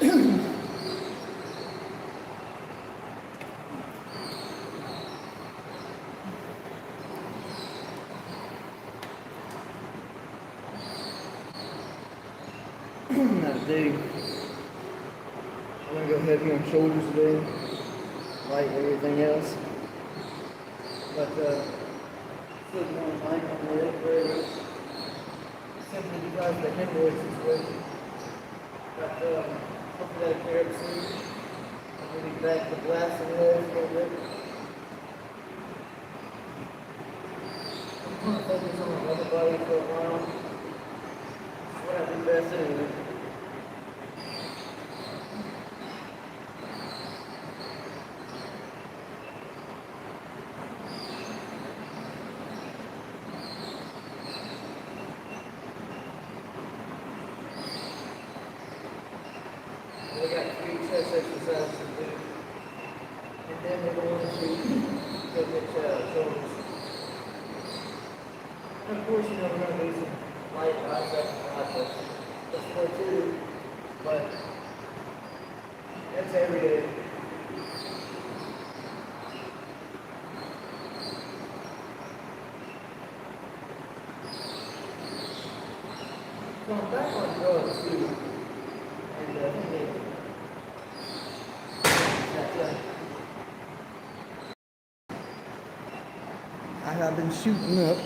Not do. I'm gonna go heavy on shoulders today, light everything else. But still going light on the leg very much. Simply because of the hemorrhoid situation. But hopefully that'll clear up soon. I'm gonna be back to blasting legs a little bit. I'm gonna focus on my upper body for a while. That's what I do best anyway. We got 3 chest exercises to do. And then we're going to go get shoulders. And of course, we're going to do some light biceps and triceps. That's more too. But that's every day. So I'm back on drugs too. And I have been shooting up.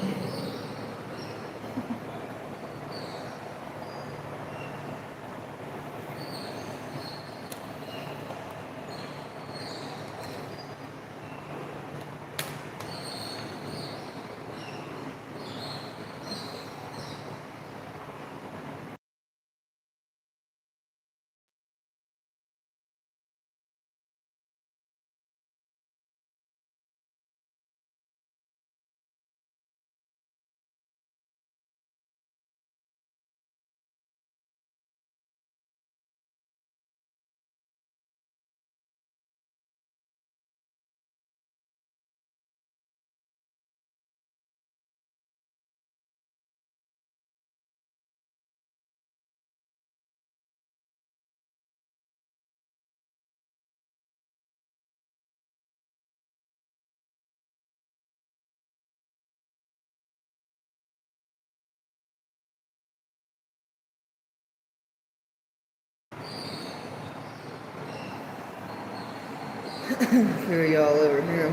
Here y'all over here.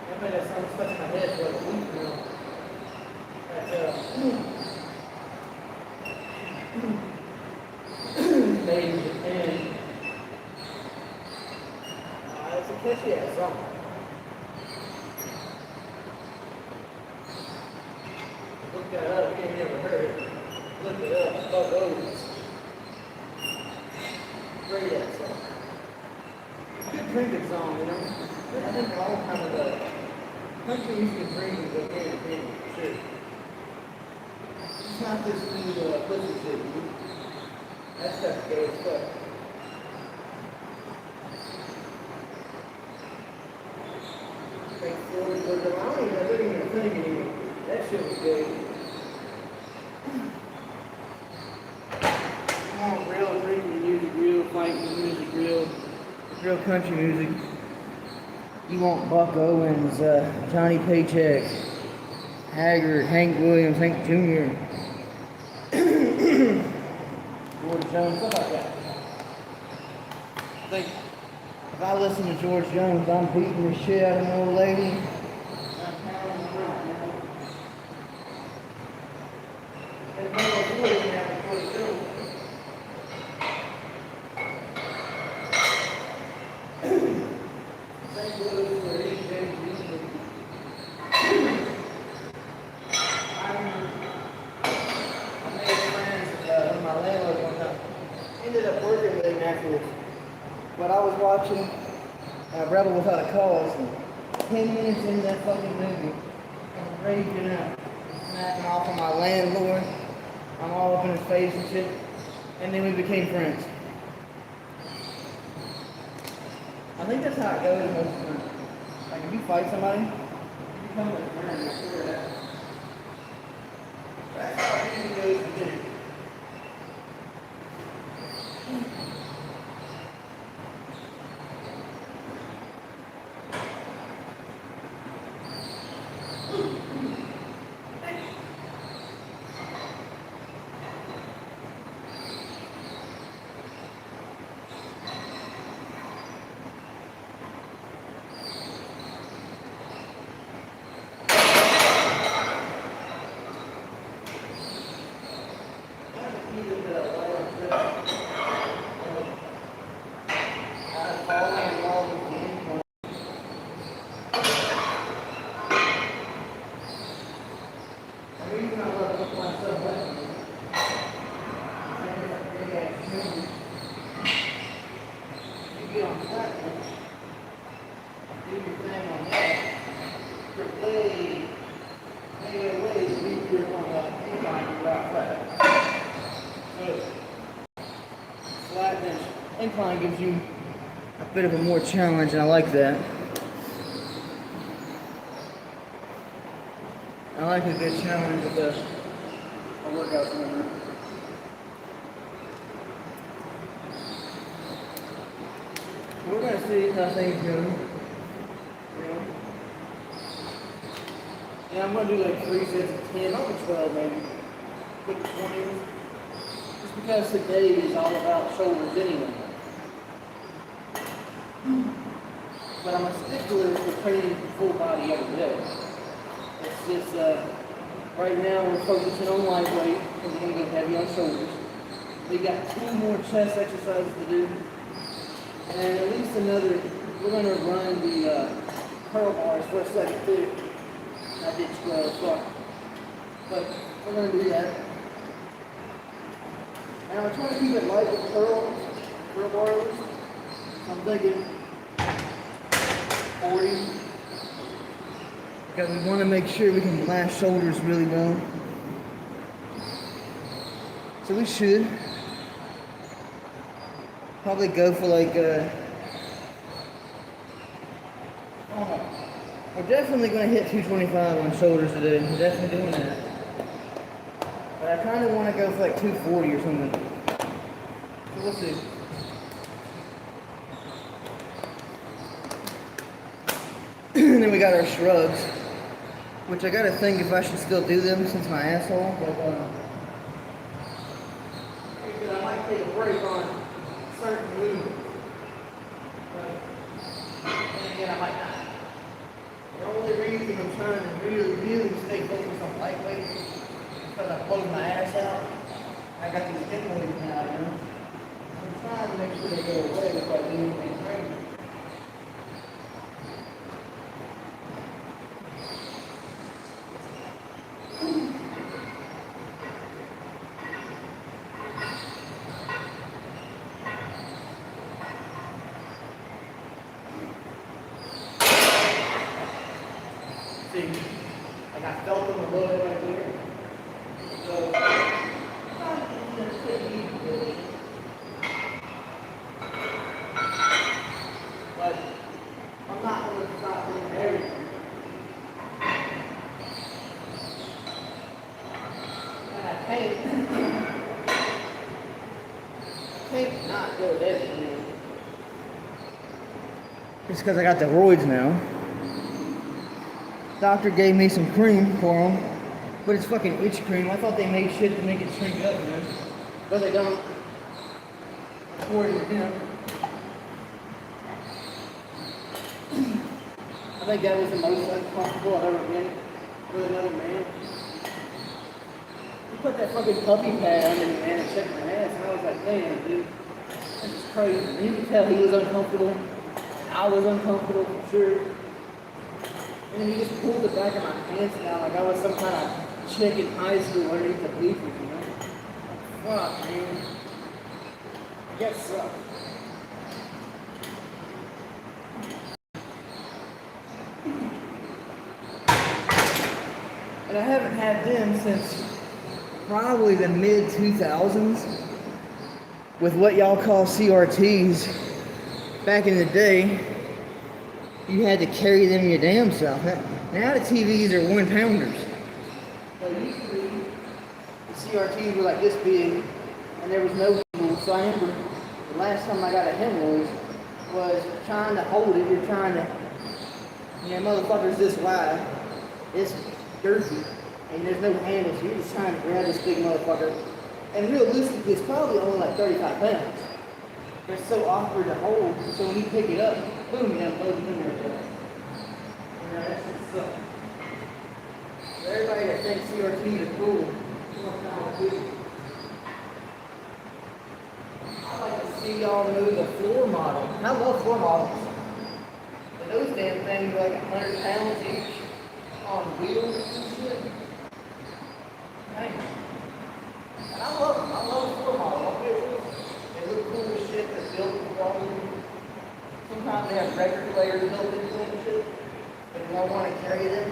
I bet that sounds touching my head for a week now. That's made in Japan. It's a catchy ass song. Look that up if you've never heard it. Look it up, Buck Owens. Great ass song. Good drinking song, you know. But I think all kind of the country music drinking go hand in hand, for sure. It's not this new pussy shit, dude. That stuff's gay as fuck. Thanks for the I don't even think anymore. That shit was gay. Real drinking music, real fighting music, real country music. You want Buck Owens, Johnny Paycheck, Haggard, Hank Williams, Hank Jr., George Jones, stuff like that. I think if I listen to George Jones, I'm beating the shit out of an old lady. But I was watching Rebel Without a Cause, and 10 minutes into that fucking movie, I'm raging out, smacking off on my landlord. I'm all up in his face and shit, and then we became friends. I think that's how it goes most of the time. Like if you fight somebody, you become a friend, I swear that. The reason I love lifting myself up is I get that big ass shoulder. You get on flat bench, do your thing on that. You're way weaker on the incline without flat. So, flat bench incline gives you a bit of a more challenge, and I like that. I like a good challenge with a workout number. We're going to see how things go. Yeah, I'm going to do like 3 sets of 10, maybe 12 maybe. Quick 20s. Just because today is all about shoulders anyway. But I'm a stickler for training full body every day. It's just, right now we're focusing on lightweight because we're going to go heavy on shoulders. We got 2 more chest exercises to do. And at least another, we're going to run the curl bars for a second too. I did 12, fuck. But we're going to do that. And I'm trying to keep it light with curl bars. So I'm thinking 40. Because we want to make sure we can blast shoulders really well. So we should probably go for like we're definitely going to hit 225 on shoulders today. We're definitely doing that. But I kind of want to go for like 240 or something. So we'll see. And then we got our shrugs, which I gotta think if I should still do them since my asshole. But I might take a break on certain movements. But then again, I might not. The only reason I'm trying to really stay focused on lightweight is because I close my ass out. I got these hip weights now, you know. I'm trying to make sure they go away without doing anything crazy. Like I felt them a little bit right there. So, but I'm not going to stop doing everything. And I can't not go there. Just because I got the roids now. Doctor gave me some cream for them, but it's fucking itch cream. I thought they made shit to make it shrink up, man. But they don't. According to him. I think that was the most uncomfortable I've ever been with another man. He put that fucking puppy pad under me, man, and checked my ass, and I was like, damn, dude, this is crazy. And you could tell he was uncomfortable, and I was uncomfortable for sure. And he just pulled the back of my pants down like I was some kind of chick in high school underneath the bleachers, you know? Like, fuck, man. I guess so. And I haven't had them since probably the mid-2000s with what y'all call CRTs. Back in the day, you had to carry them your damn self. Now the TVs are 1-pounders. So used to be, the CRTs were like this big, and there was no tools. So I remember the last time I got a hemorrhoid was trying to hold it. You're trying to, motherfucker's this wide. It's girthy, and there's no handles. You're just trying to grab this big motherfucker. And realistically, it's probably only like 35 pounds. But it's so awkward to hold, so when you pick it up, boom, you have both in there. That shit sucks. So everybody that thinks CRT is cool, I like to see y'all move the floor model. I love floor models. But those damn things are like 100 pounds each on wheels and shit. Flair built into them and shit. If y'all want to carry them,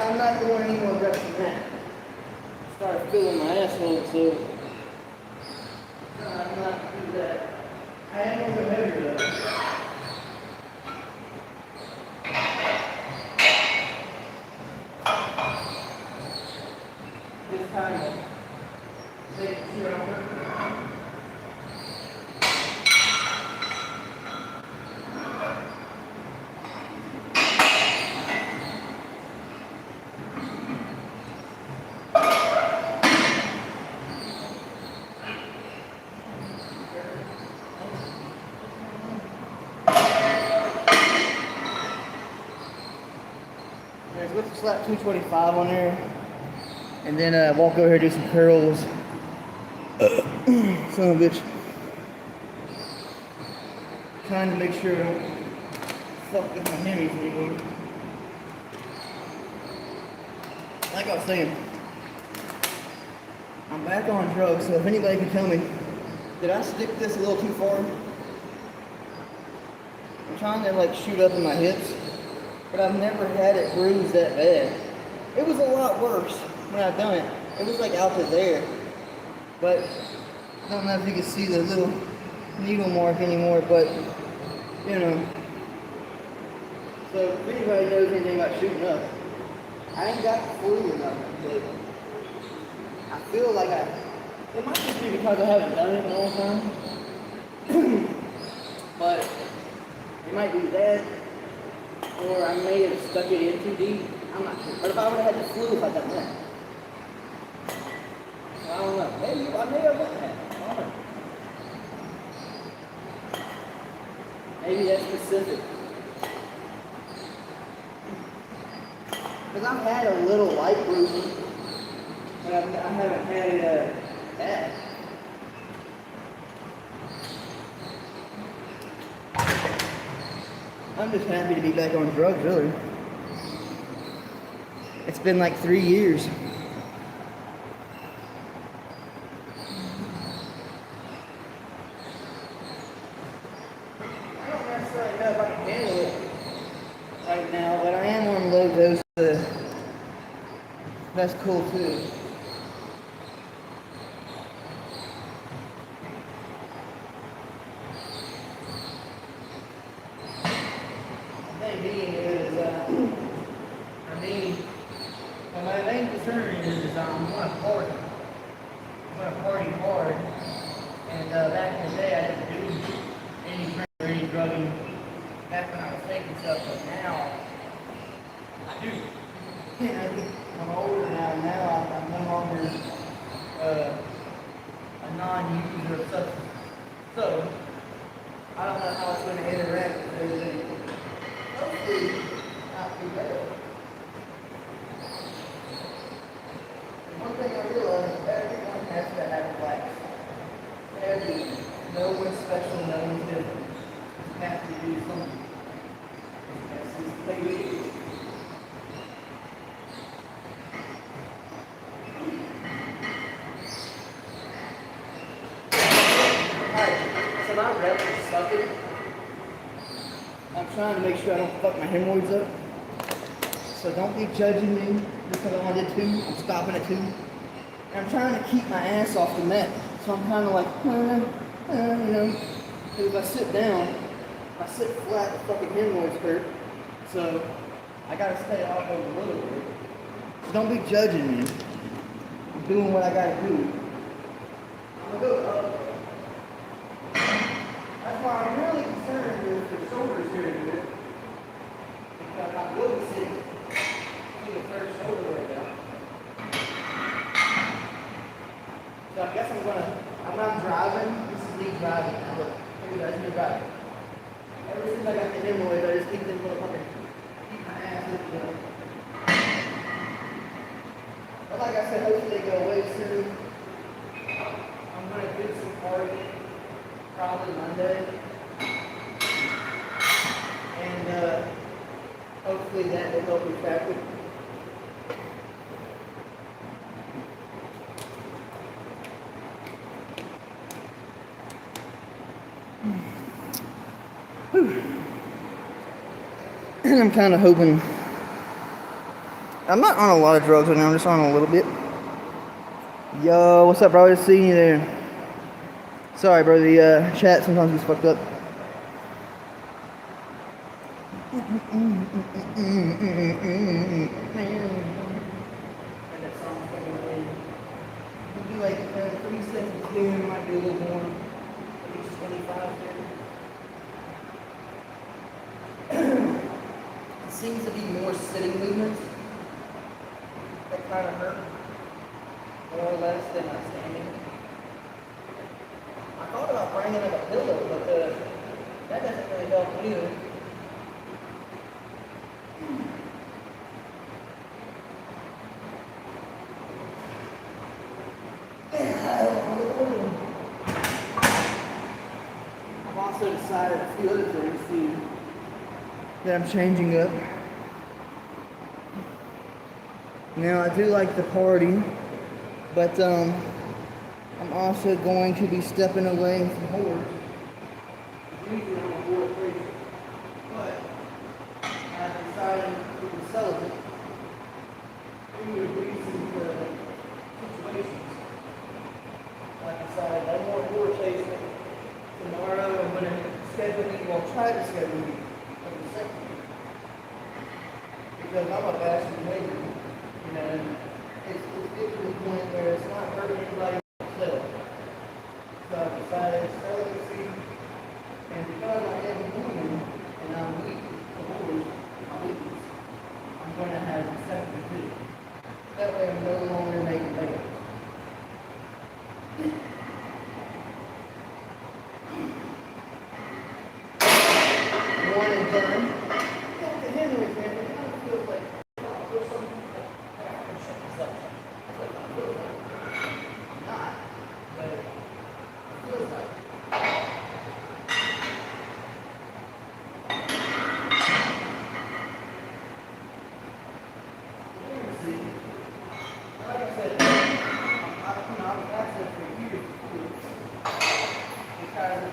I'm not going any more reps than that. Start feeling my asshole, so I'm not going to do that. I am a little heavier though. Just kind of making sure I'm working. Let's slap 225 on there, and then walk over here and do some curls. Son of a bitch. Trying to make sure I don't fuck with my hammies anymore. Like I was saying, I'm back on drugs, so if anybody can tell me, did I stick this a little too far? I'm trying to like shoot up in my hips, but I've never had it bruised that bad. It was a lot worse when I done it. It was like out to there. But I don't know if you can see the little needle mark anymore, but you know. So if anybody knows anything about shooting up, I ain't got the flu or nothing, but I feel like it might just be because I haven't done it in a long time. But it might be that, or I may have stuck it in too deep. I'm not sure. But if I would have had the flu if I'd done that. So I don't know. Maybe I may have done that. I don't know. Maybe that's specific. Because I've had a little light bruising, but I haven't had it bad. I'm just happy to be back on drugs, really. It's been like 3 years. I don't necessarily know if I can handle it right now, but I am on low dose. That's cool too. My main concern is I'm going to party. I'm going to party hard. And back in the day, I didn't do any drinking or any drugging back when I was taking stuff, but now I do. I'm older now, and now I'm no longer a non-user of substance. So, I don't know how it's going to interact with everything. Hopefully, not too bad. One thing I realized is everyone has to have a class. Everyone. No one's special, no one's different. You have to do something. That's just the way it is. Alright, so my reps are sucking. I'm trying to make sure I don't fuck my hemorrhoids up. So don't be judging me because I only did 2. I'm stopping at 2. And I'm trying to keep my ass off the mat. So I'm kind of like, you know. Because if I sit down, if I sit flat, the fucking hemorrhoids hurt. So I gotta stay off of a little bit. So don't be judging me. I'm doing what I gotta do. I'm gonna go up. That's why I'm really concerned with the shoulders here a bit. Because I will be sitting. The first shoulder right now. So I guess I'm not driving. This is me driving. Now look, here you guys, me driving. Ever since I got the hemorrhoids, I just keep them motherfucking, keep my ass lifted up. But like I said, hopefully they go away soon. I'm gonna do some partying, probably Monday. Hopefully that will help with traffic. And I'm kind of hoping. I'm not on a lot of drugs right now, I'm just on a little bit. Yo, what's up, bro? Just seeing you there. Sorry, bro, the chat sometimes gets fucked up. It'll be like 3 seconds here, it might be a little more. At least 25 there. It seems to be more sitting movements that kind of hurt, more or less, than standing. I thought about bringing up a pillow, but that doesn't really help either. I've also decided a few other things too that I'm changing up. Now I do like the party, but I'm also going to be stepping away from whores. Usually I'm a whore crazy, but I've decided to be celibate due to recent situations. I decided I want whore chasing. Tomorrow I'm going to schedule me, well try to schedule me for the second. Because I'm a bastard neighbor, you know, and it's getting to the point where it's not hurting anybody myself. So I decided celibacy, and because I am a woman and I'm weak to whores, my weakness, I'm going to have a second too. That way I'm no longer making babies. One and done. The Henry's man, it kind of feels like there's something that I can shut myself. But I feel like not. But it feels like. See, like I said, I've access for years because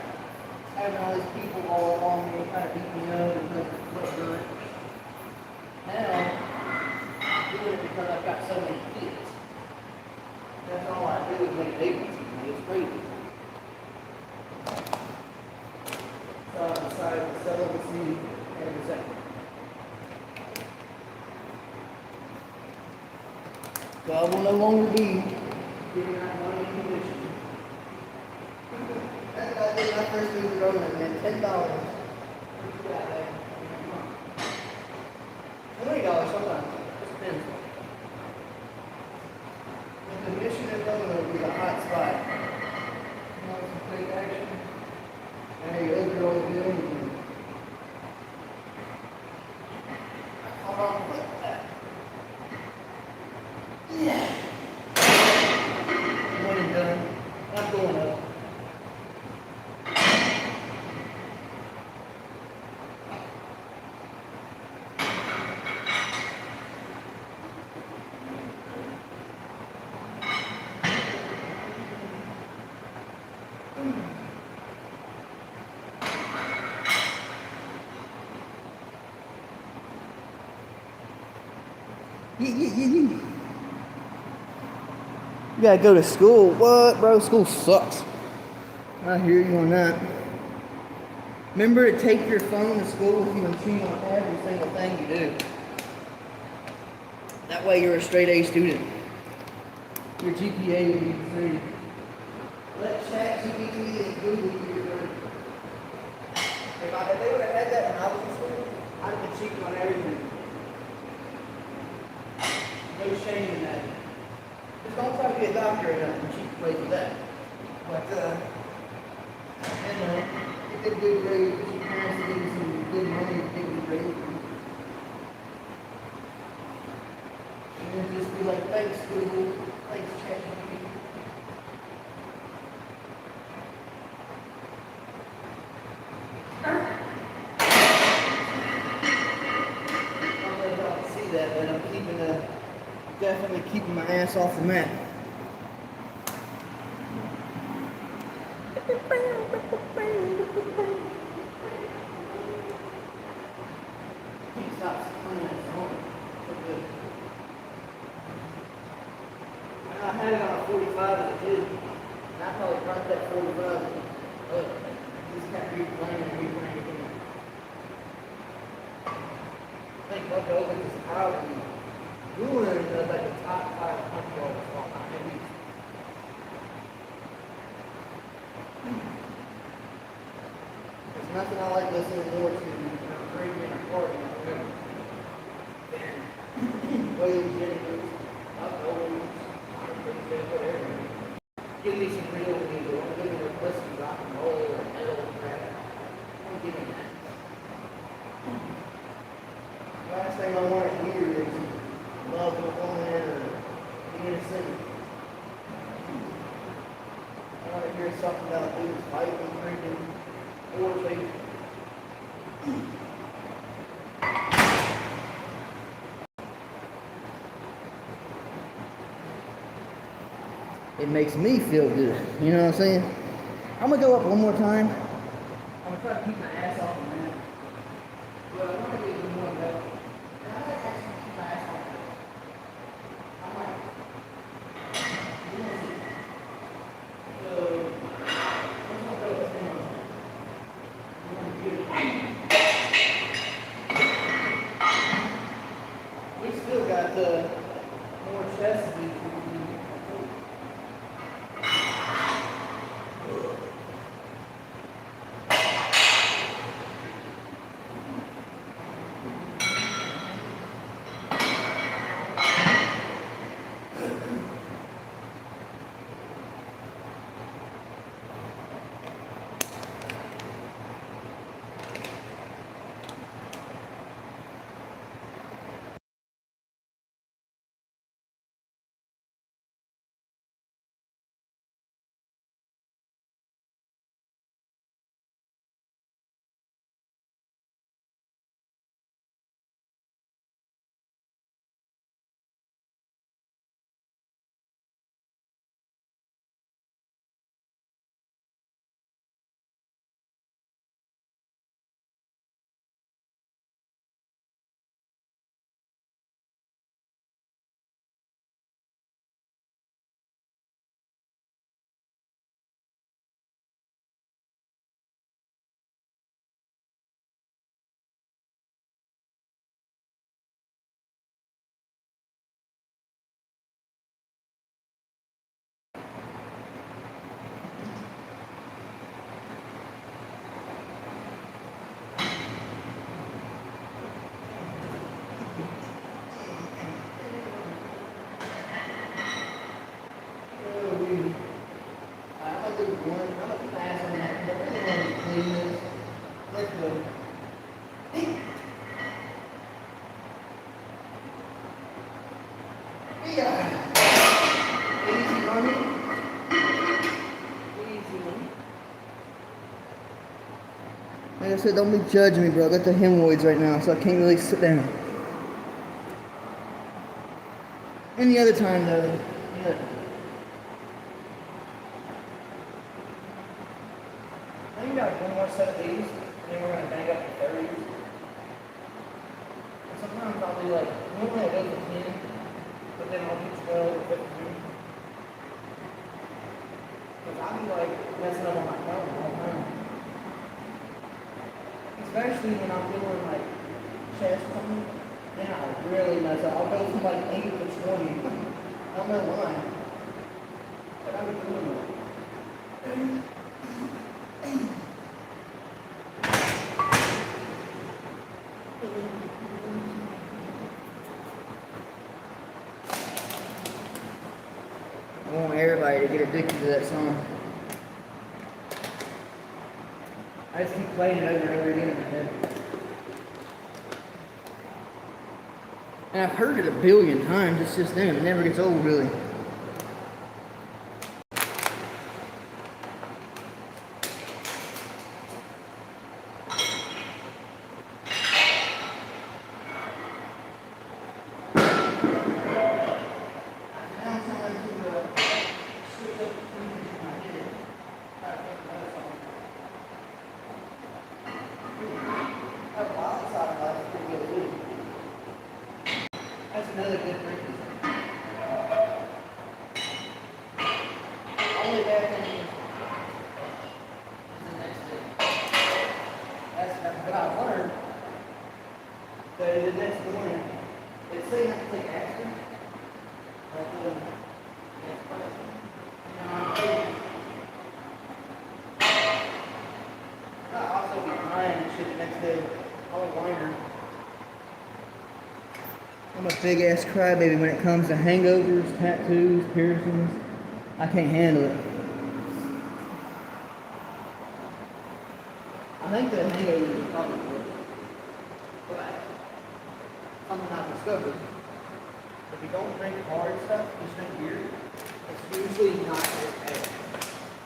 having all these people all along me kind of beat me up and look good. Now, I'm doing it because I've got so many kids. That's all I do is make babies. It's crazy. So I decided to celibacy every second. So I will no longer be giving out money in condition. That's what I did when I first moved to Roman, man. $10. $20 sometimes. Just depends. The commission in Roman would be the hot spot. You want some quick action? Hey, those girls doing it. Hold on, look at that. Yeah. One and done. I'm going up. You gotta go to school. What, bro? School sucks. I hear you on that. Remember to take your phone to school with you and cheat on every single thing you do. That way you're a straight A student. Your GPA will be 3. Let ChatGPT and Google do your work. If they would have had that when I was in school, I'd have been cheating on everything. No shame in that. Just don't try to be a doctor and cheat plays with that. But, you know, get a good grade, get your parents to give you some good money to get a good grade. And then just be like, thanks, Google, thanks, ChatGPT. Definitely keeping my ass off the mat. Can't stop playing that song. So good. I had it on a 45 as a kid, and I probably brought that 45 up. Just kept replaying and replaying again. I think Buck Hogan is probably doing like a top 5 punch roll of all time, at least. There's nothing I like listening more to when I'm drinking or partying or whatever than William Jennings, Buck Hogan, whatever. Give me some real music. I want to give me a listen to rock and roll or metal or crap. I want to give me that. Last thing I want to hear is love will come in or innocent. I want to hear something about dudes fighting, drinking, or faking. It makes me feel good. You know what I'm saying? I'm gonna go up one more time. I'm gonna try to keep my ass off the mat. But I want to get even more metal. And I might actually keep my ass off the mat. I might. You know what I'm saying? So, I'm gonna go with him. I'm gonna get it. We still got more chest to do. Like I said, don't be judging me, bro. I got the hemorrhoids right now, so I can't really sit down. Any other time, though, yeah. I think we got one more set of these, and then we're going to bang up the 30s. And sometimes I'll be like, normally I go for 10, but then I'll do 12 or 15. Because I'll be like messing up on my phone all the time. Especially when I'm doing like chest pumping, then I'll really mess up. I'll go from like 8 to 20. I don't know why. But I'm doing it. I want everybody to get addicted to that song. I just keep playing it over and over again in my head. And I've heard it a billion times, it's just them, it never gets old really. big ass crybaby when it comes to hangovers, tattoos, piercings. I can't handle it. I think the hangovers are probably worth it. But something I've discovered, if you don't drink hard stuff, just drink beer, it's usually not as bad.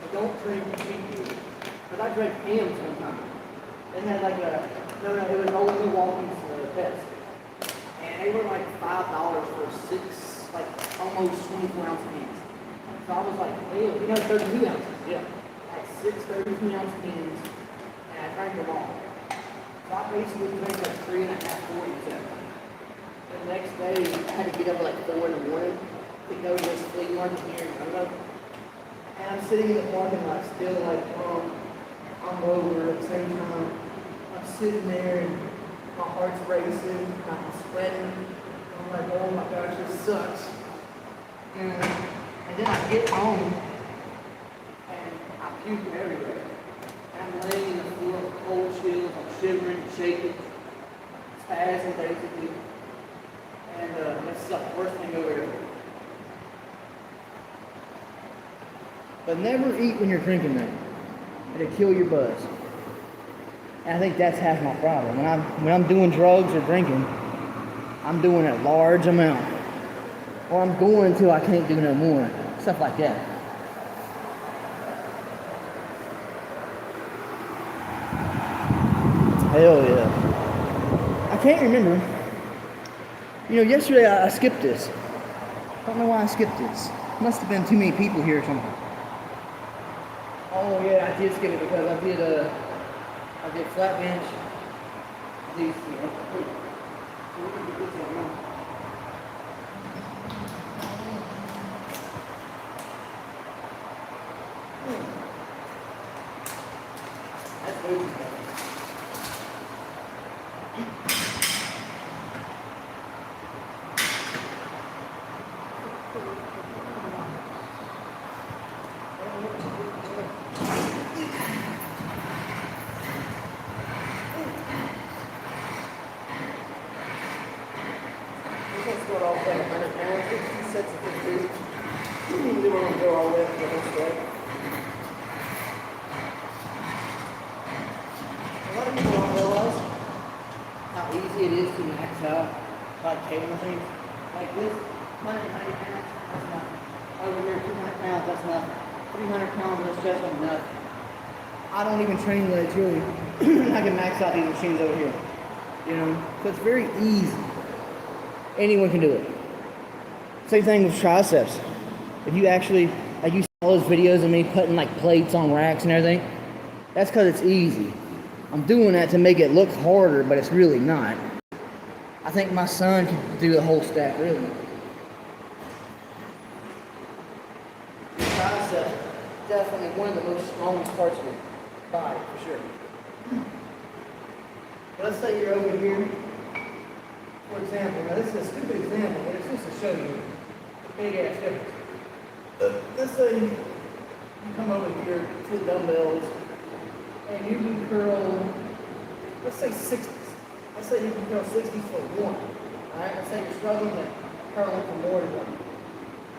But don't drink cheap beer. Because I drank Pam's one time. They had like a, no, it was Old Milwaukee's test. And they were like $5 for 6, like almost 24-ounce cans. So I was like, hey, 32 ounces, yeah. Like 6 32-ounce cans, and I drank them all. So I basically drank like 3.5, 47. The next day, I had to get up at like 4 in the morning to go to this flea market here in Burnout. And I'm sitting in the parking lot still like, I'm over at the same time. I'm sitting there and my heart's racing, I'm sweating. I'm like, oh my gosh, this sucks. And then I get home and I puke everywhere. And I'm laying in the floor with cold chills, I'm shivering, shaking, spazzing basically. And that's the worst thing over ever. But never eat when you're drinking that. It'll kill your buzz. And I think that's half my problem. When I'm doing drugs or drinking, I'm doing a large amount. Or I'm going until I can't do no more. Stuff like that. Hell yeah. I can't remember. Yesterday I skipped this. I don't know why I skipped this. Must have been too many people here or something. Oh yeah, I did skip it because I did flat bench. These, that's good. It is to max out like cable things. Like this, 190 pounds, that's nothing. Over here, 200 pounds, that's nothing. 300 pounds, that's just like nothing. I don't even train legs really. I can max out these machines over here. So it's very easy. Anyone can do it. Same thing with triceps. If you actually, like you see all those videos of me putting like plates on racks and everything, that's because it's easy. I'm doing that to make it look harder, but it's really not. I think my son can do the whole stack, really. The tricep, definitely one of the most strongest parts of your body, for sure. Let's say you're over here, for example. Now this is a stupid example, but it's just to show you the big ass difference. Let's say you come over here to the dumbbells, and you can curl, let's say 60s. Let's say you can curl 60s for one. Alright, let's say you're struggling to curl it for more than one.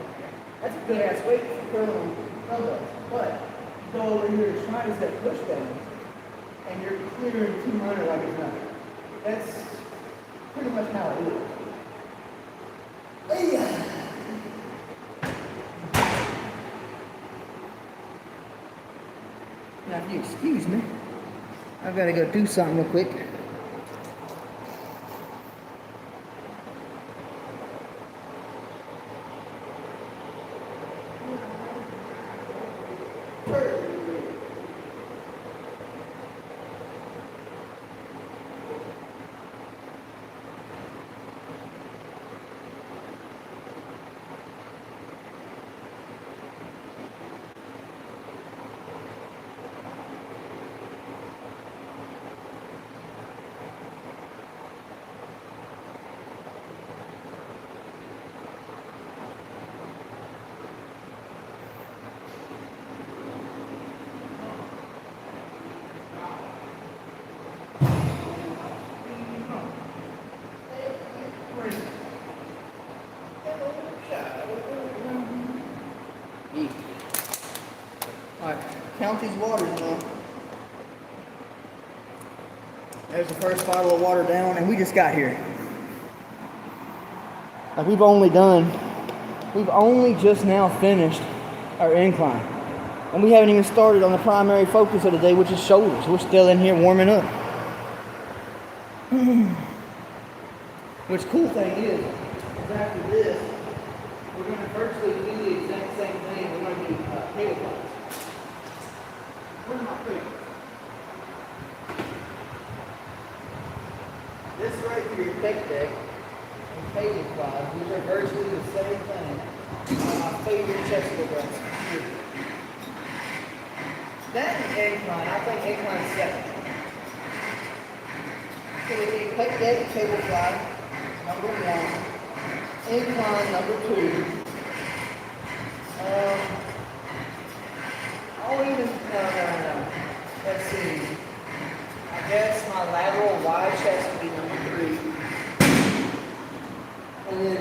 Okay. That's a good ass weight for curling dumbbells. But you go over here to tricep push downs, and you're clearing 200 like it's nothing. That's pretty much how it is. Hey. Now, if you excuse me, I've got to go do something real quick. Yeah. Alright, count these waters now. There's the first bottle of water down, and we just got here. Like we've only just now finished our incline. And we haven't even started on the primary focus of the day, which is shoulders. We're still in here warming up. Which cool thing is after this, we're going to virtually do the exact same thing. We're going to do table flies. Where's my feet? This right here, pec deck, and table flies, these are virtually the same thing. My favorite chest programs. That is incline. I think incline is second. So we need pec deck, table fly, number 1. Incline, number 2. I'll even, no. Let's see. I guess my lateral wide chest would be number 3. And then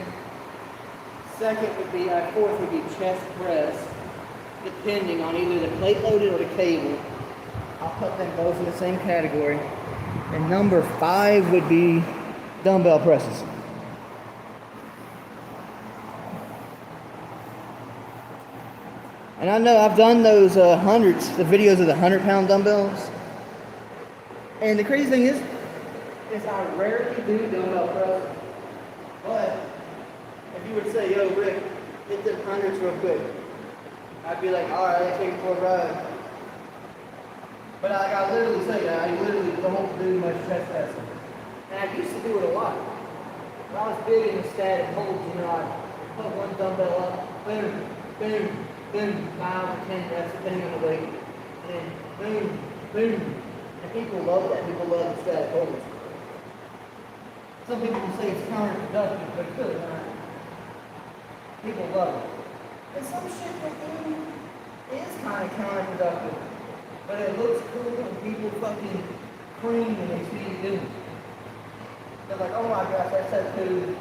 second would be, fourth would be chest press, depending on either the plate loaded or the cable. I'll put them both in the same category. And number 5 would be dumbbell presses. And I know I've done those hundreds, the videos of the 100-pound dumbbells. And the crazy thing is I rarely do dumbbell presses. But if you would say, yo, Rick, hit them hundreds real quick, I'd be like, all right, take it for a ride. But I literally say that. I literally don't do much chest pressing. And I used to do it a lot. When I was big in the static holds, I'd put one dumbbell up, boom, boom, boom, 5 or 10 reps, depending on the weight. And then boom, boom. And people love that. People love the static holds. Some people will say it's counterproductive, but it's really not. People love it. And some shit they do is kind of counterproductive. But it looks cool when people fucking cream when they see you do it. They're like, oh my gosh, that's so cool.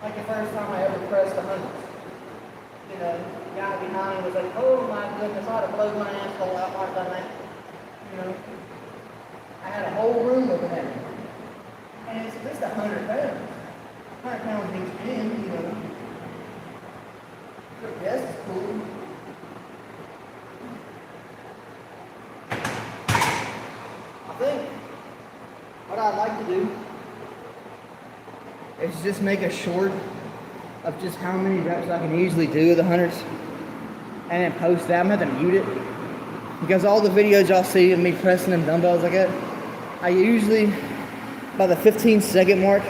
Like the first time I ever pressed 100. The guy behind me was like, oh my goodness, I'd have blown my asshole out like that. I had a whole room looking at me. And it's just 100 pounds. 100 pounds each gym, I guess it's cool. I think what I'd like to do is just make a short of just how many reps I can easily do with the hundreds and then post that. I'm going to have to mute it because all the videos y'all see of me pressing them dumbbells like that, I usually, by the 15-second mark,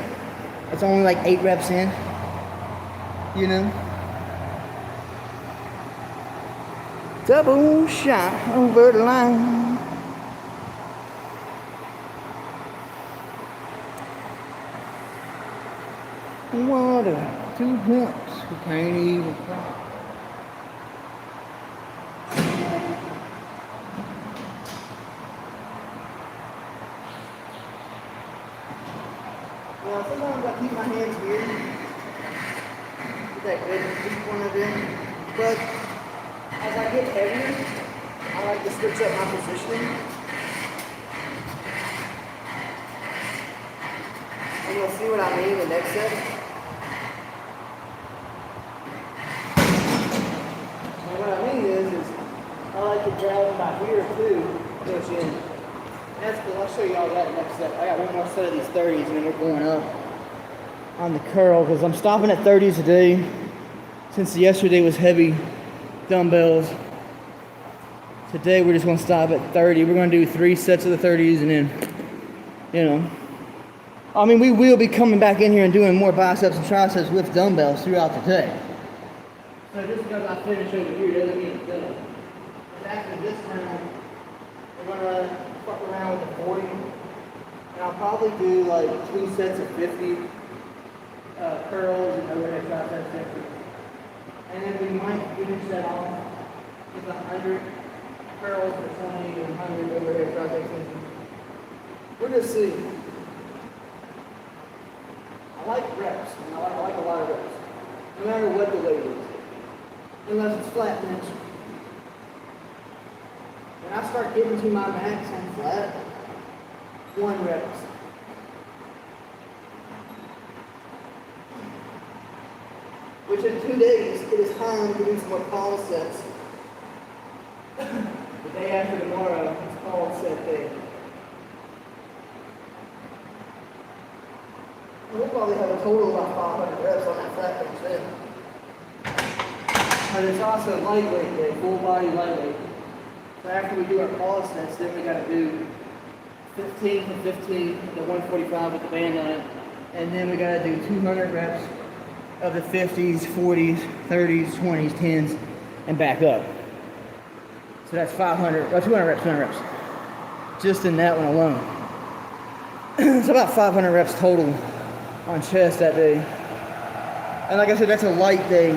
it's only like 8 reps in, Double shot over the line. Water, 2 points. We can't even cry. Now, sometimes I keep my hands here. Get that good deep one of them. But as I get heavier, I like to switch up my positioning. And you'll see what I mean the next set. And what I mean is I like to grab them by here too, push in. That's cool. I'll show you all that next set. I got one more set of these 30s and then we're going up on the curl because I'm stopping at 30s today since yesterday was heavy dumbbells. Today we're just going to stop at 30. We're going to do 3 sets of the 30s and then, we will be coming back in here and doing more biceps and triceps with dumbbells throughout the day. So just because I finish over here doesn't mean it's done. And after this round, we're going to fuck around with the 40. And I'll probably do like 2 sets of 50 curls and overhead triceps 50. And then we might finish that off with 100 curls for 20 and 100 overhead triceps 50. We're just seeing. I like reps, and I like a lot of reps, no matter what the weight is. unless it's flat bench. When I start getting to my max on flat, 1 reps. Which in 2 days, it is time to do some more call sets. The day after tomorrow, it's call set day. We'll probably have a total of about 500 reps on that flat bench then. But it's also lightweight day, full body lightweight. So after we do our call sets, then we got to do 15 to 15, the 145 with the band on it. And then we got to do 200 reps of the 50s, 40s, 30s, 20s, 10s, and back up. So that's 200 reps, 200 reps. Just in that one alone. It's about 500 reps total on chest that day. And like I said, that's a light day.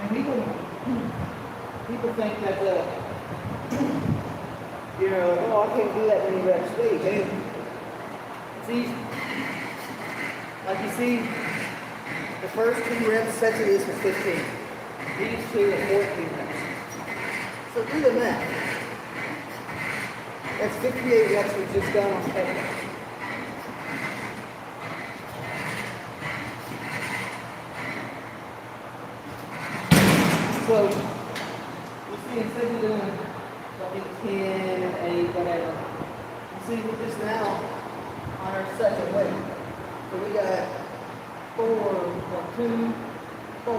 And people think that, oh, I can't do that many reps. Yeah, you can. It's easy. Like you see, the first 2 reps sets of this for 15. These 2 are 14 reps. So do the math. That's 58 reps we've just done on head. So, you see, instead of doing like 10, 8, whatever, you see we're just now on our second weight. So we got 4, 2, 4,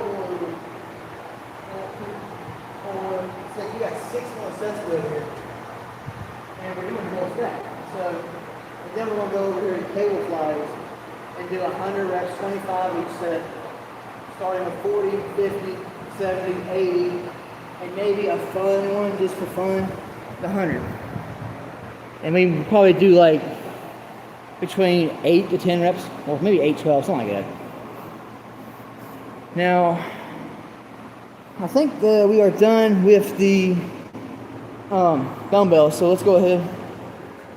6. You got 6 more sets over here. And we're doing more stacks. So, and then we're going to go over here to cable flyers and do 100 reps, 25 each set, starting with 40, 50, 70, 80, and maybe a fun one just for fun, the 100. And we probably do like between 8 to 10 reps, or maybe 8, 12, something like that. Now, I think we are done with the dumbbells, so let's go ahead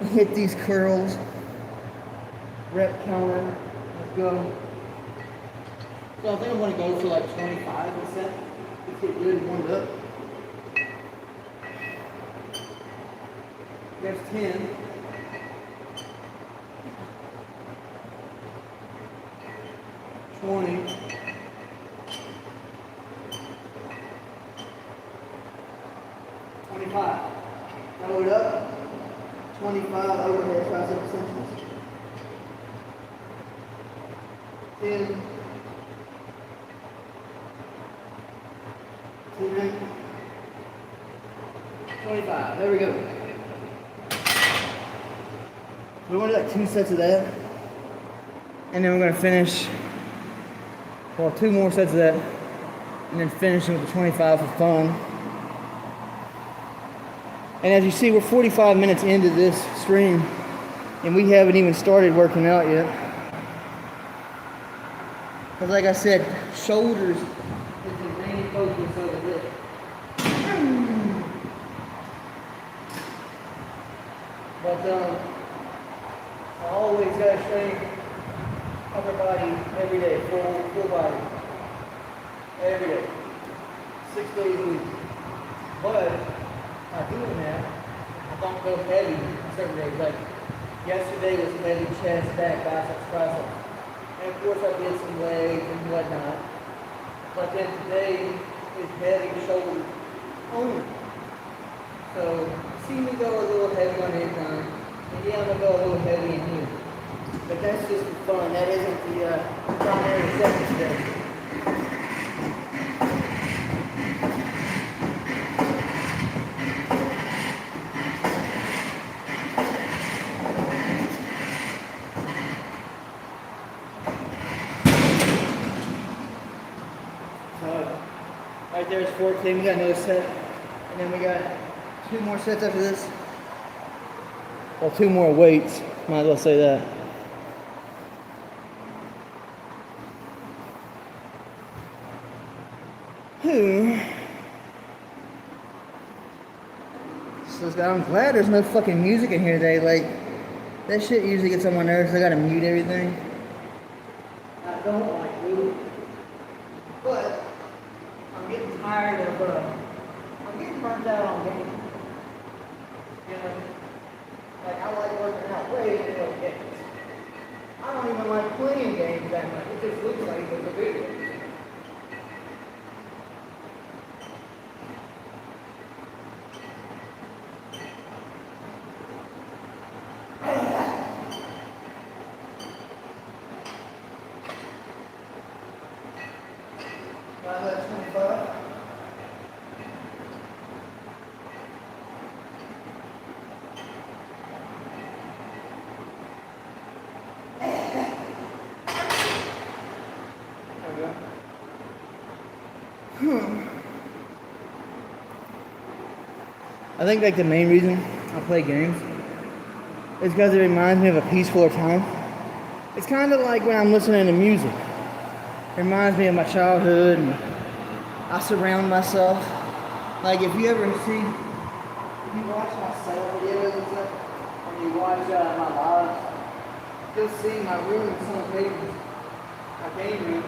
and hit these curls. Rep counter, let's go. So I think I'm going to go for like 25 a set. Let's get good warmed up. There's 10. 20. 25. Load up. 25 overhead tricep extensions. 10. 10. 25. There we go. We're going to do like 2 sets of that. And then we're going to finish, well, 2 more sets of that. And then finishing with the 25 for fun. And as you see, we're 45 minutes into this stream, and we haven't even started working out yet. Because like I said, shoulders is the main focus of this. But I always gotta train upper body every day, full body, every day, 6 days a week. But by doing that, I don't go heavy certain days. Like yesterday was heavy chest, back, biceps, triceps. And of course I did some legs and whatnot. But then today is heavy shoulder only. So see me go a little heavy on incline. And yeah, I'm gonna go a little heavy in here. But that's just for fun. That isn't the primary second today. Right there's 14, we got another set, and then we got 2 more sets after this. Well, 2 more weights, might as well say that. So I'm glad there's no fucking music in here today. Like, that shit usually gets on my nerves, so I gotta mute everything. I don't like music. But I'm getting tired of, I'm getting burnt out on games. You know? Like, I like working out way too much games. I don't even like playing games that much. It just looks like it's a video game. That's 25. I think like the main reason I play games is because it reminds me of a peaceful time. It's kind of like when I'm listening to music. It reminds me of my childhood, and I surround myself. Like if you watch my sale videos and stuff, or you watch my lives, you'll see my room is so big, my game room,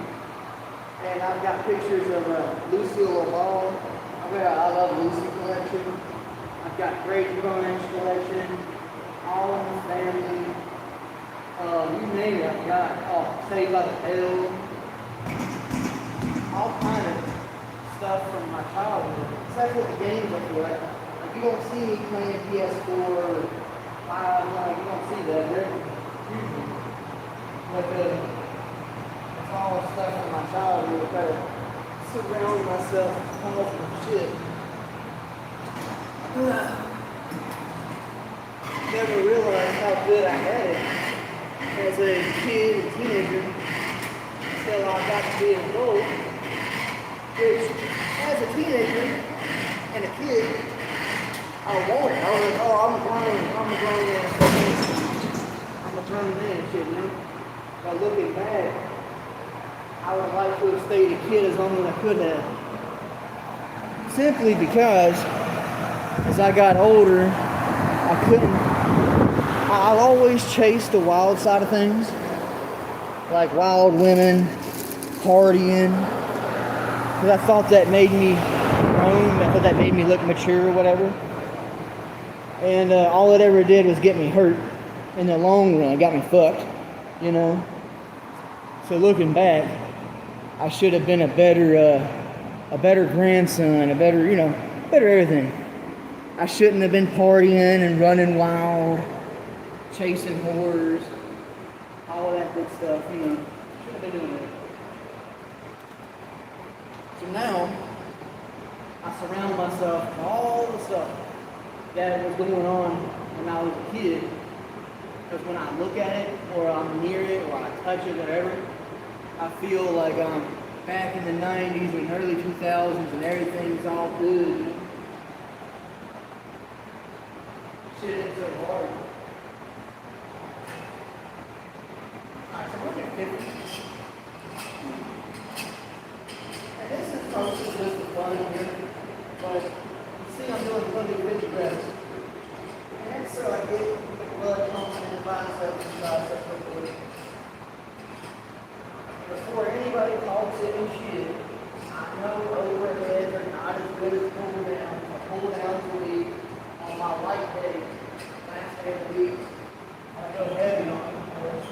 and I've got pictures of Lucille Ball. I love Lucy collection. I've got Great Brunch collection, all in the family. You name it, I've got Saved by the Bell. All kind of stuff from my childhood. Except for the games I play. Like you don't see me playing PS4 or 5, like you don't see that. They're usually. But it's all stuff from my childhood. I gotta surround myself with positive shit. Never realized how good I had it as a kid and teenager until I got to be an adult, which as a teenager and a kid, I wanted. I was like, oh, I'm a grown man. I'm a grown man, shit, man. But looking back, I would like to have stayed a kid as long as I could have. Simply because as I got older, I always chased the wild side of things. Like wild women, partying. Because I thought that made me grown, I thought that made me look mature or whatever. And all it ever did was get me hurt. In the long run, it got me fucked, you know. So looking back, I should have been a better grandson, better everything. I shouldn't have been partying and running wild, chasing whores, all that good stuff, you know. Shouldn't have been doing that. So now, I surround myself with all the stuff that was going on when I was a kid. Because when I look at it, or I'm near it, or I touch it, whatever, I feel like I'm back in the 90s and early 2000s and everything's all good, you know? Shit ain't so hard. Alright, so we're at 50. And this is mostly just the fun here, but you see I'm doing funny bench press. And that's so I get blood pumping in the biceps and triceps quickly. Before anybody talks it and shit, I know overheads are not as good as pull down. I pull down to week on my light day, last day of the week. I go heavy on it, of course.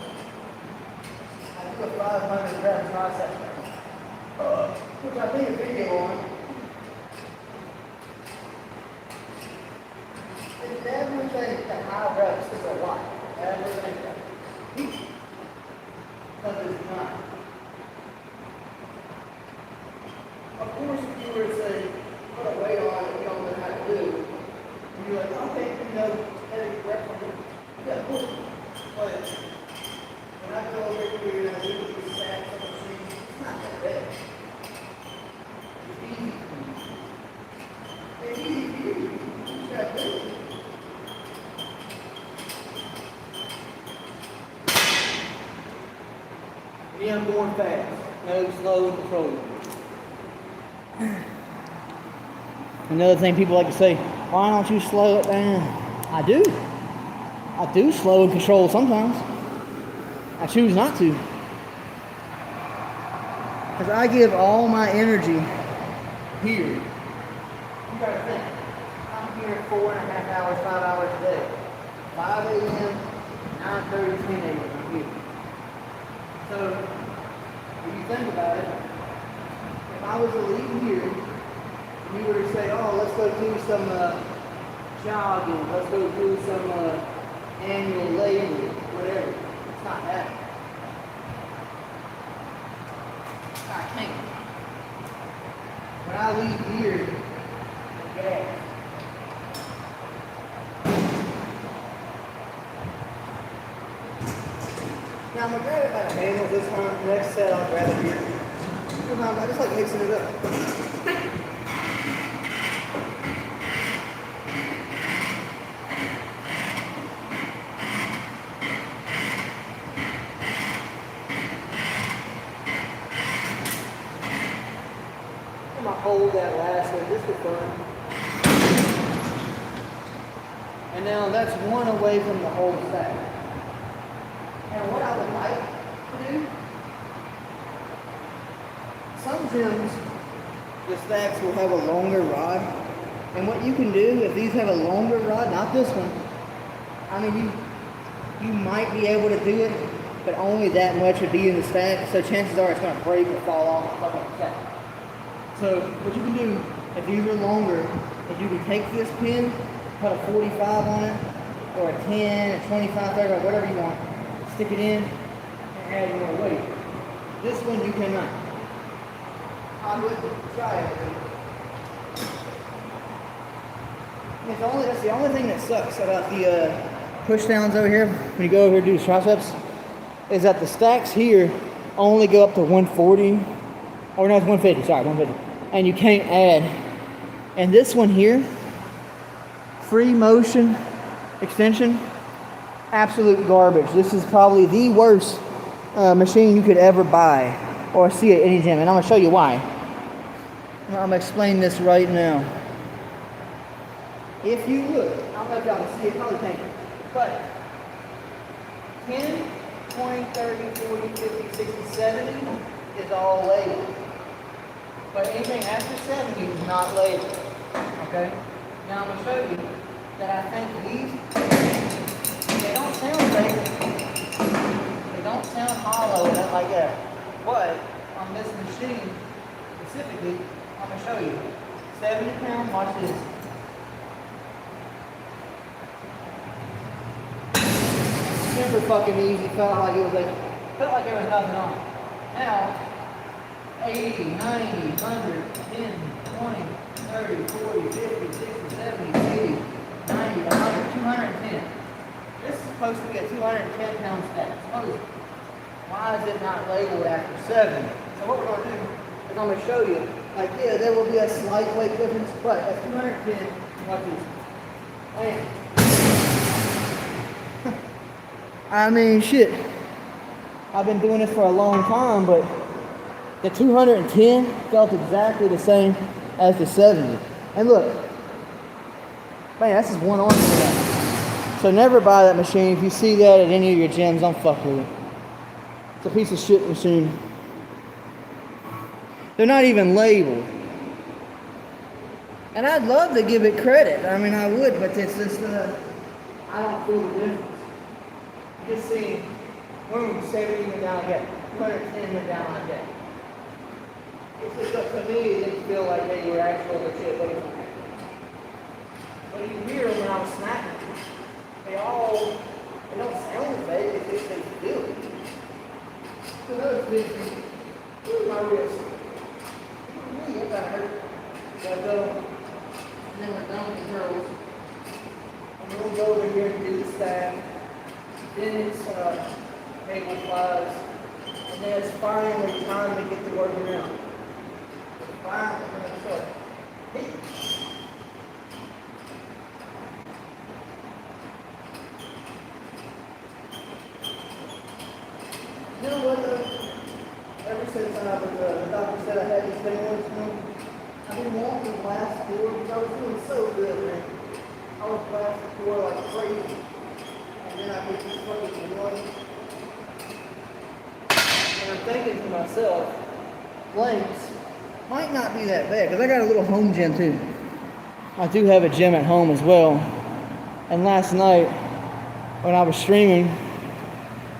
I do a 500 grab tricep press, which I made a video on. It's never think that high reps is a lot. Never think that. Because it's not. Of course, if you were to say, put a weight on it you don't know how to do, and you're like, okay, you know, heavy reps on it. Yeah, of course. But when I go over here and I do these stats on the machine, it's not that bad. It's easy for me. It's easy for you. You just gotta do it. Me, I'm going fast. No, slow and controlled. Another thing people like to say, why don't you slow it down? I do. I do slow and control sometimes. I choose not to. Because I give all my energy here. You gotta think. I'm here 4.5 hours, 5 hours a day. 5 a.m., 9:30, 10 a.m. I'm here. So, if you think about it, if I was to leave here, and you were to say, oh, let's go do some jogging, let's go do some annual labor, whatever. It's not happening. I can't. When I leave here, the gas. Now I'm gonna grab it by the handle this time. Next set I'll grab it here. I just like mixing it up. I'm gonna hold that last one just for fun. And now that's one away from the whole stack. And what I would like to do, some gyms, the stacks will have a longer rod. And what you can do, if these have a longer rod, not this one, I mean, you might be able to do it, but only that much would be in the stack. So chances are it's going to break or fall off or something like that. So what you can do, if these are longer, is you can take this pin, put a 45 on it, or a 10, a 25, 30, whatever you want, stick it in, and add more weight. This one you cannot. I would try it. That's the only thing that sucks about the push downs over here, when you go over here to do triceps, is that the stacks here only go up to 140, or no, it's 150, sorry, 150. And you can't add. And this one here, free motion extension, absolute garbage. This is probably the worst machine you could ever buy or see at any gym. And I'm going to show you why. I'm going to explain this right now. If you look, I don't know if y'all can see it, probably can't. But 10, 20, 30, 40, 50, 60, 70 is all labeled. But anything after 70 is not labeled. Okay? Now I'm going to show you that I think these, they don't sound fake. They don't sound hollow and like that. But on this machine specifically, I'm going to show you. 70 pounds, watch this. Super fucking easy, felt like there was nothing on. Now, 80, 90, 100, 10, 20, 30, 40, 50, 60, 70, 80, 90, 100, 210. This is supposed to be a 210 pound stack. Why is it not labeled after 70? So what we're going to do is I'm going to show you, like, yeah, there will be a slight weight difference, but at 210, watch this. Man. I mean, shit. I've been doing this for a long time, but the 210 felt exactly the same as the 70. And look, man, that's just one arm for that. So never buy that machine. If you see that at any of your gyms, don't fuck with it. It's a piece of shit machine. They're not even labeled. And I'd love to give it credit. I mean, I would, but it's just, I don't feel the difference. You just see, boom, 70 went down again, 210 went down again. It's just up to me, it didn't feel like they were actual legit weight. But you hear them when I was snapping. They don't sound fake, it's just they feel it. So those big, ooh, my wrist. Ooh, that kind of hurt. And then we're done with the curls. And we'll go over here and do the stack. Then it's table flies. And then it's finally time to get to working out. Finally, we're going to start. Hey. You know what, ever since the doctor said I had these things, I've been walking last 4 because I was doing so good, man. I was last 4 like crazy. And then I get this fucking one. And I'm thinking to myself, plates might not be that bad, because I got a little home gym too. I do have a gym at home as well. And last night, when I was streaming,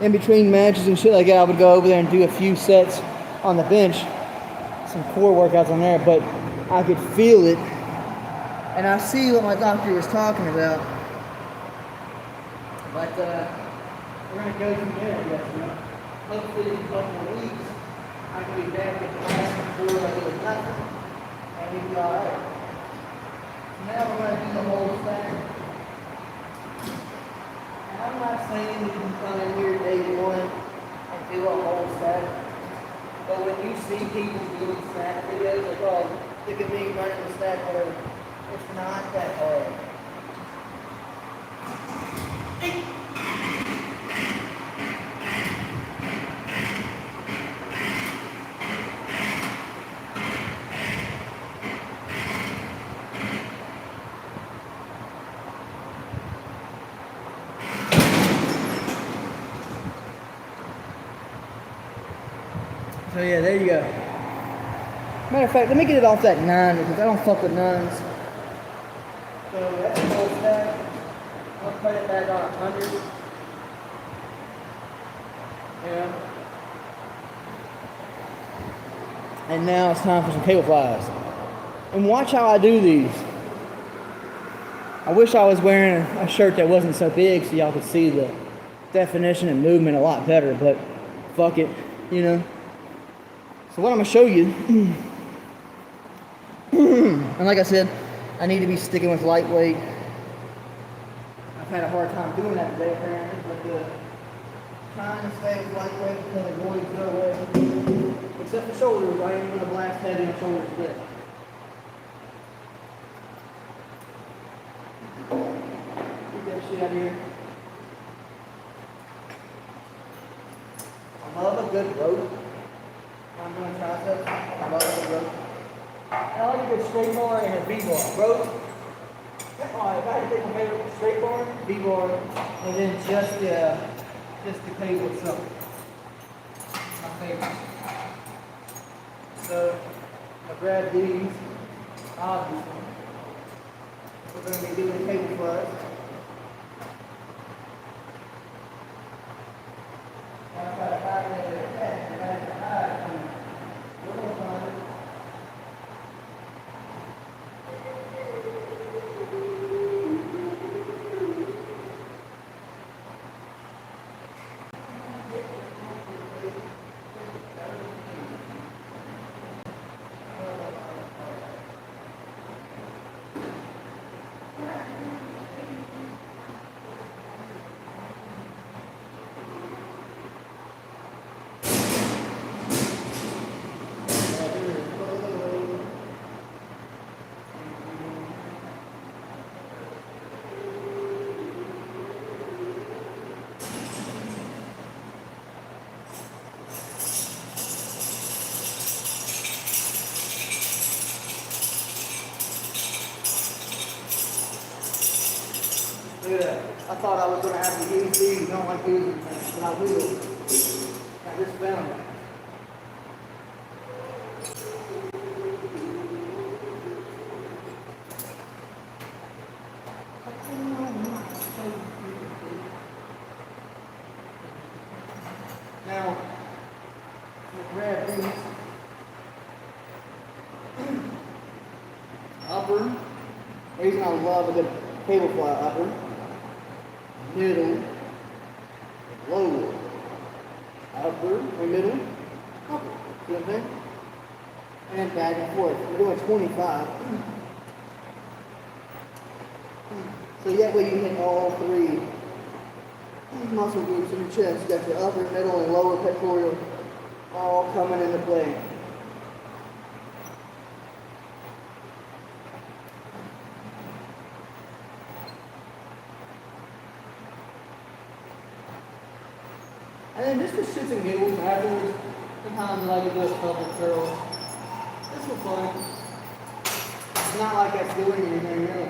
in between matches and shit like that, I would go over there and do a few sets on the bench, some core workouts on there, but I could feel it, and I see what my doctor was talking about. But we're gonna go from there, I guess. You know? Hopefully in a couple of weeks, I can be back at class before I do nothing, and we'll be all right. Now we're gonna do the whole thing. And I'm not saying you can come in here day one and do a whole stack. But when you see people doing stack videos, like, oh, look at me running the stack, whatever, it's not that hard. So yeah, there you go. Matter of fact, let me get it off that 9 because I don't fuck with 9s. So that's the whole stack. I'll put it back on 100. Yeah. And now it's time for some cable flies. And watch how I do these. I wish I was wearing a shirt that wasn't so big so y'all could see the definition and movement a lot better, but fuck it, you know. So what I'm going to show you, and like I said, I need to be sticking with lightweight. I've had a hard time doing that today apparently, but trying to stay with lightweight until the boys go away. Except for shoulders, I ain't going to blast heavy on shoulders today. Get that shit out of here. I love a good rope. I'm doing triceps. I love a rope. I like a good straight bar and a V-bar. Rope. Alright, if I had to take my favorite straight bar, V-bar, and then just the cable itself. My favorite. So, I grab these, obviously. We're going to be doing cable flies. I've got a high leg attack, and that's a high. Look at that. I thought I was going to have to use these. I don't like using them, but I will. I just found it. Now, we'll grab these. Upper. The reason I love a good cable fly upper. Middle, lower, upper, or middle, upper. See what I'm saying? And back and forth. We're doing 25. So that way you hit all three muscle groups in your chest. You got your upper, middle, and lower pectoral all coming into play. And then just for shits and giggles afterwards, sometimes I like to do a couple curls. Just for fun. It's not like that's doing anything really.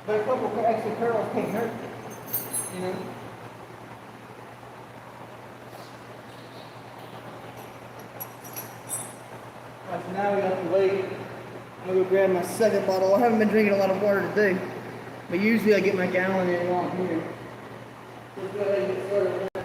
But a couple extra curls can't hurt, you know? now we got the weight. I'm gonna go grab my second bottle. I haven't been drinking a lot of water today, but usually I get my gallon in on here. Let's go ahead and get started with that.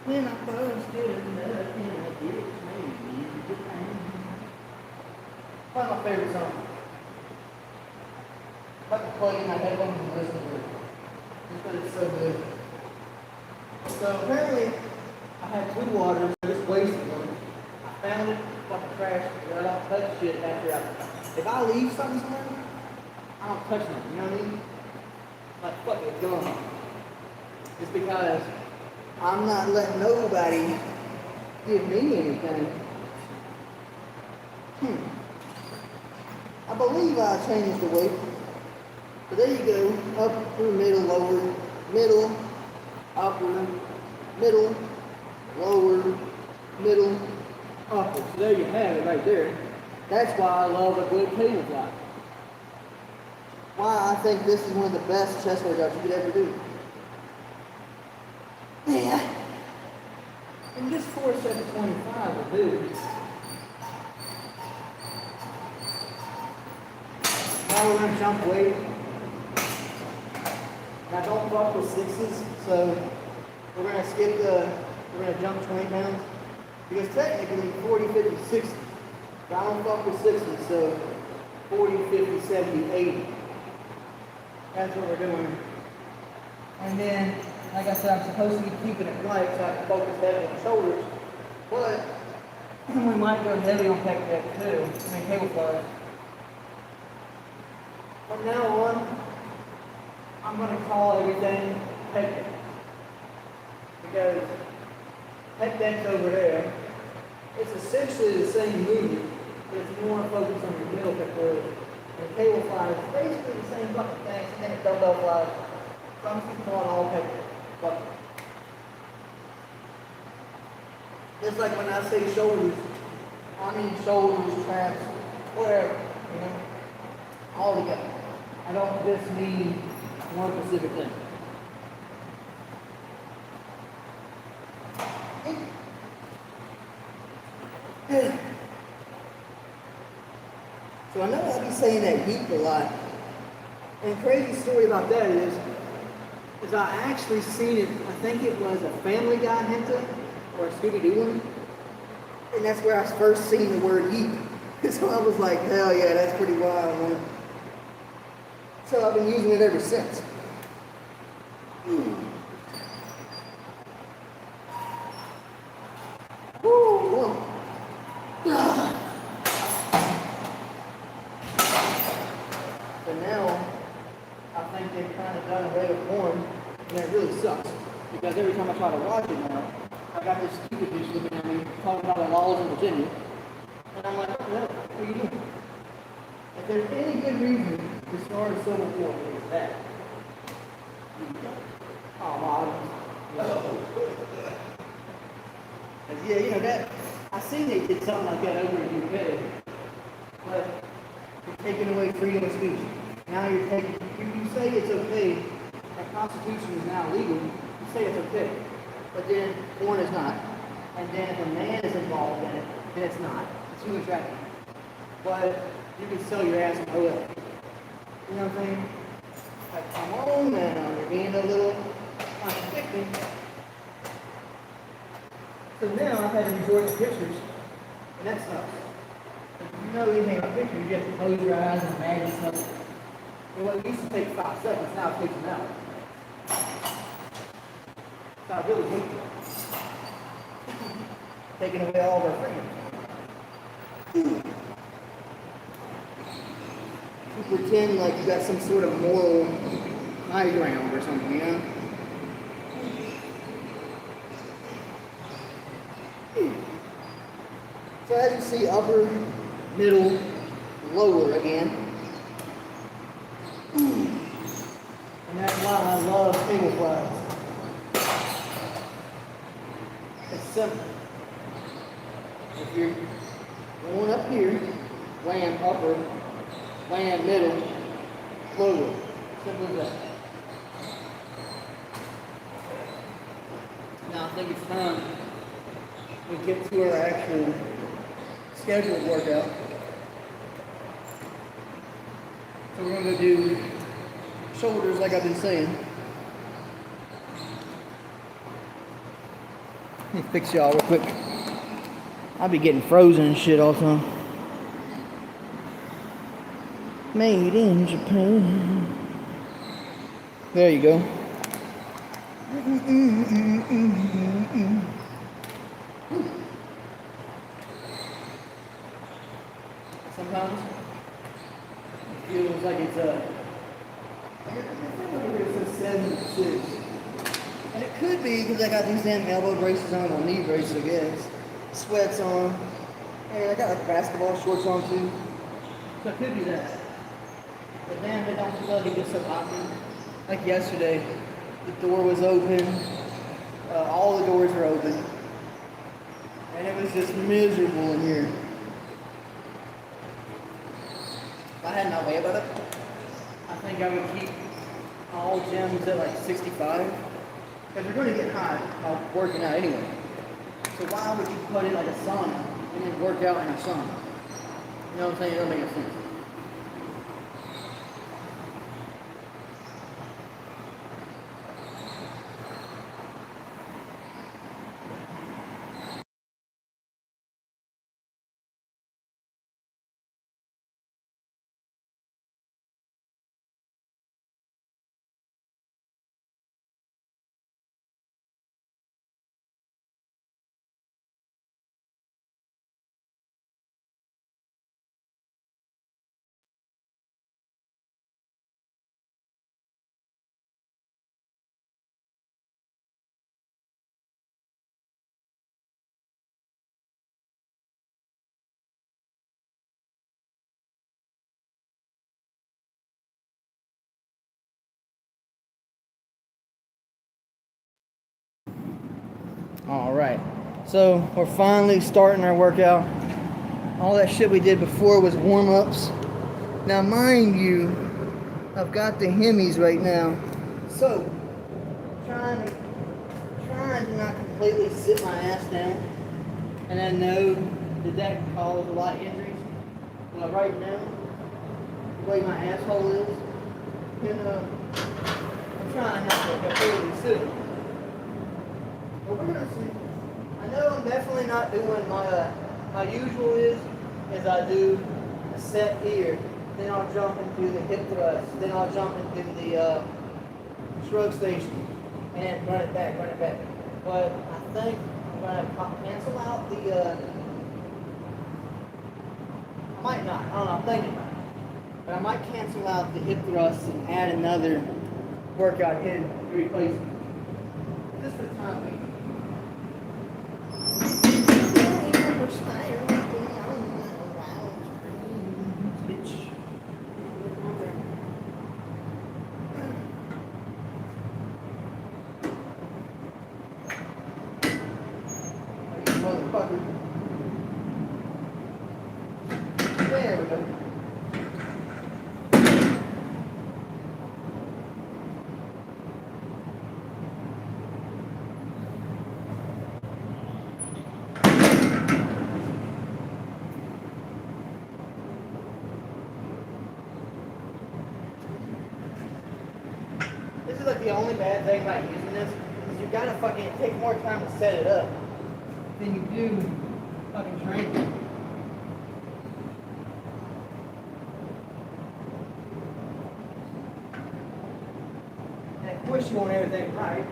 When I first stood nothing, I did maybe. One of my favorite songs. If I could play in my headphones and listen to it. Just because it's so good. So apparently, I had 2 waters, I just wasted one. I found it, fucking trash, but I don't touch shit after if I leave something somewhere, I don't touch nothing, you know what I mean? Like, fuck it, it's gone. It's because I'm not letting nobody give me anything. I believe I changed the weight. But there you go. Upper, middle, lower, middle, upper, middle, lower, middle, upper. So there you have it right there. That's why I love a good table fly. Why I think this is one of the best chest workouts you could ever do. Yeah. And this 4 sets of 25 will do. Now we're going to jump weight. Now don't fuck with 6s, so we're going to jump 20 pounds. Because technically 40, 50, 60. But I don't fuck with 60s, so 40, 50, 70, 80. That's what we're doing. And then, like I said, I'm supposed to be keeping it light so I can focus heavy on the shoulders. But we might go heavy on pec deck too. I mean cable flies. From now on, I'm going to call everything pec deck. Because pec deck's over there. It's essentially the same movement, but it's more focused on your middle pectoral. And cable flies is basically the same fucking thing, and it's dumbbell flies. So I'm just calling all pec deck. Fuck. Just like when I say shoulders, I mean shoulders, traps, whatever, you know, all together. I don't just mean one specific thing. So I know I'll be saying that heap a lot. And the crazy story about that is I actually seen it, I think it was a Family Guy hinta or a Scooby-Doo one. And that's where I first seen the word heap. So I was like, hell yeah, that's pretty wild, man. So I've been using it ever since. Woo! So now, I think they've kind of done away with porn, and it really sucks. Because every time I try to watch it now, I got this stupid bitch looking at me, talking about the laws in Virginia. And I'm like, what the hell? What are you doing? If there's any good reason to start a civil war, it's that. Oh, wow. Yeah, you know that. I seen they did something like that over in the UK. But you're taking away freedom of speech. Now you're taking, if you say it's okay, our Constitution is now legal, you say it's okay. But then porn is not. And then if a man is involved in it, then it's not. It's human trafficking. But you can sell your ass in OL. You know what I'm saying? Like, come on now, you're being a little contradicting. So now I've had to resort to pictures, and that sucks. If you know anything about pictures, you have to close your eyes and imagine something. And what used to take 5 seconds, now it takes an hour. So I really hate that. Taking away all of our freedom. You pretend like you got some sort of moral high ground or something, you know? as you see, upper, middle, lower again. And that's why I love table flies. It's simple. If you're going up here, land upper, land middle, lower. Simple as that. Now I think it's time we get to our actual scheduled workout. So we're going to do shoulders like I've been saying. Let me fix y'all real quick. I'll be getting frozen and shit all the time. Made in Japan. There you go. Sometimes it feels like it's a 7-6. And it could be because I got these damn elbow braces on, or knee braces, I guess. Sweats on. And I got like basketball shorts on too. So it could be that. But damn, they don't feel like it gets so hot. Like yesterday, the door was open. All the doors were open. And it was just miserable in here. If I had my way about it, I think I would keep all gyms at like 65. Because you're going to get hot while working out anyway. So why would you put in like a sauna and then work out in a sauna? You know what I'm saying? It doesn't make sense. All right, so we're finally starting our workout. All that shit we did before was warm-ups. Now, mind you, I've got the hemis right now, so trying to not completely sit my ass down. And I know that can cause a lot of injuries. But right now, the way my asshole is, you know, I'm trying not to completely sit. But we're gonna see. I know I'm definitely not doing my usual is I do a set here, then I'll jump into the hip thrust, then I'll jump into the shrug station, and run it back. But I think I'm gonna cancel out the. I might not. I don't know. I'm thinking about it. But I might cancel out the hip thrust and add another workout in to replace it. Just for the time being. Motherfucker. There we go. This is like the only bad thing about using this is you gotta fucking take more time to set it up than you do fucking training. And of course you want everything right.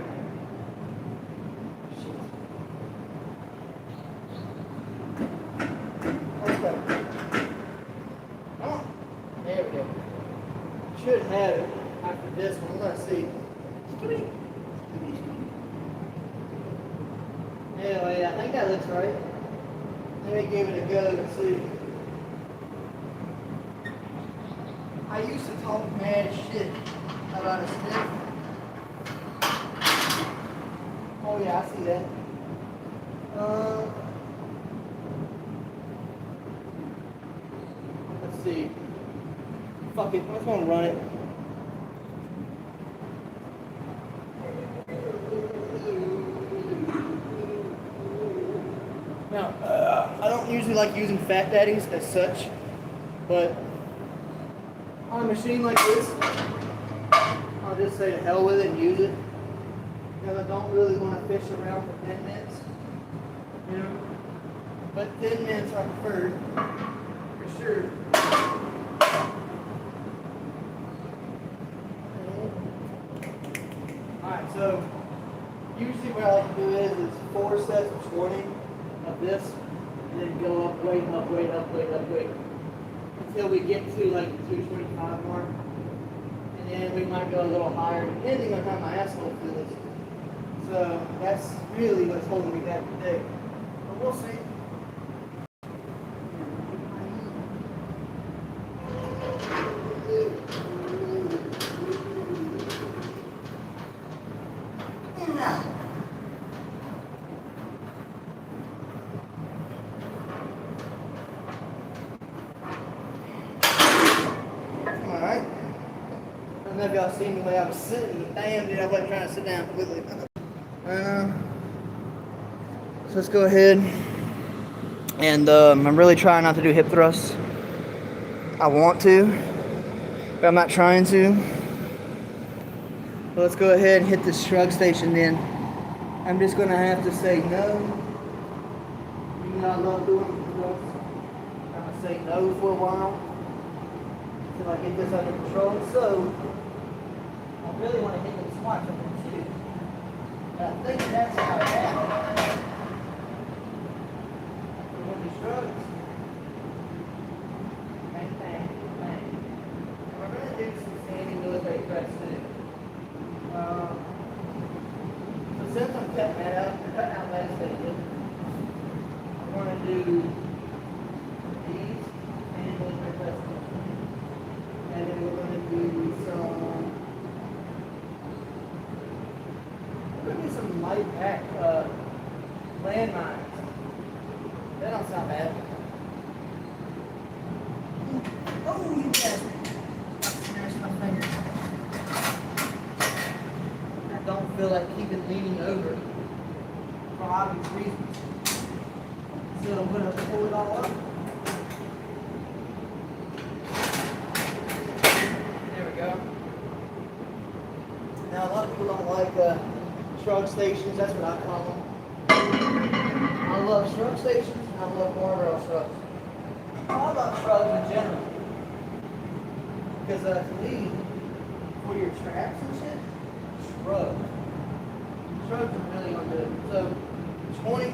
Shit. Okay. Come on. There we go. Should have it after this one. Let's see. Anyway, I think that looks right. Let me give it a go and see. I used to talk mad shit about a stiff. Oh yeah, I see that. Let's see. Fuck it, I'm just gonna run it. Now, I don't usually like using fat daddies as such, but on a machine like this, I'll just say to hell with it and use it. Because I don't really want to fish around for 10 minutes. You know? But 10 minutes are preferred, for sure. Alright, so usually what I like to do is 4 sets of 20 of this, and then go up, weight, up, weight, up, weight, up, weight. Until we get to like the 225 mark. And then we might go a little higher depending on how my asshole feels. So that's really what's holding me back today. But we'll see. Alright. I don't know if y'all seen the way I was sitting. Damn, dude, I wasn't trying to sit down quickly. So let's go ahead. And I'm really trying not to do hip thrusts. I want to, but I'm not trying to. But let's go ahead and hit the shrug station then. I'm just going to have to say no. Even though I love doing thrusts, I'm going to say no for a while until I get this under control. So, I really want to hit the squats up there too. I think that's how I have it. So with the shrugs, bang, bang, bang. And we're going to do some standing military press too. So since I'm cutting that out, we're cutting out last day, I'm going to do these standing military press. And then we're going to do some light pack landmines. That don't sound bad. Oh, you bastard. I smashed my finger. I don't feel like keeping leaning over for obvious reasons. So I'm going to pull it all up. There we go. Now, a lot of people don't like shrug stations, that's what I call them. I love shrug stations and I love barbell shrugs. I love shrugs in general. Because to me, for your traps and shit, shrug. Shrugs are really gonna do it. So 20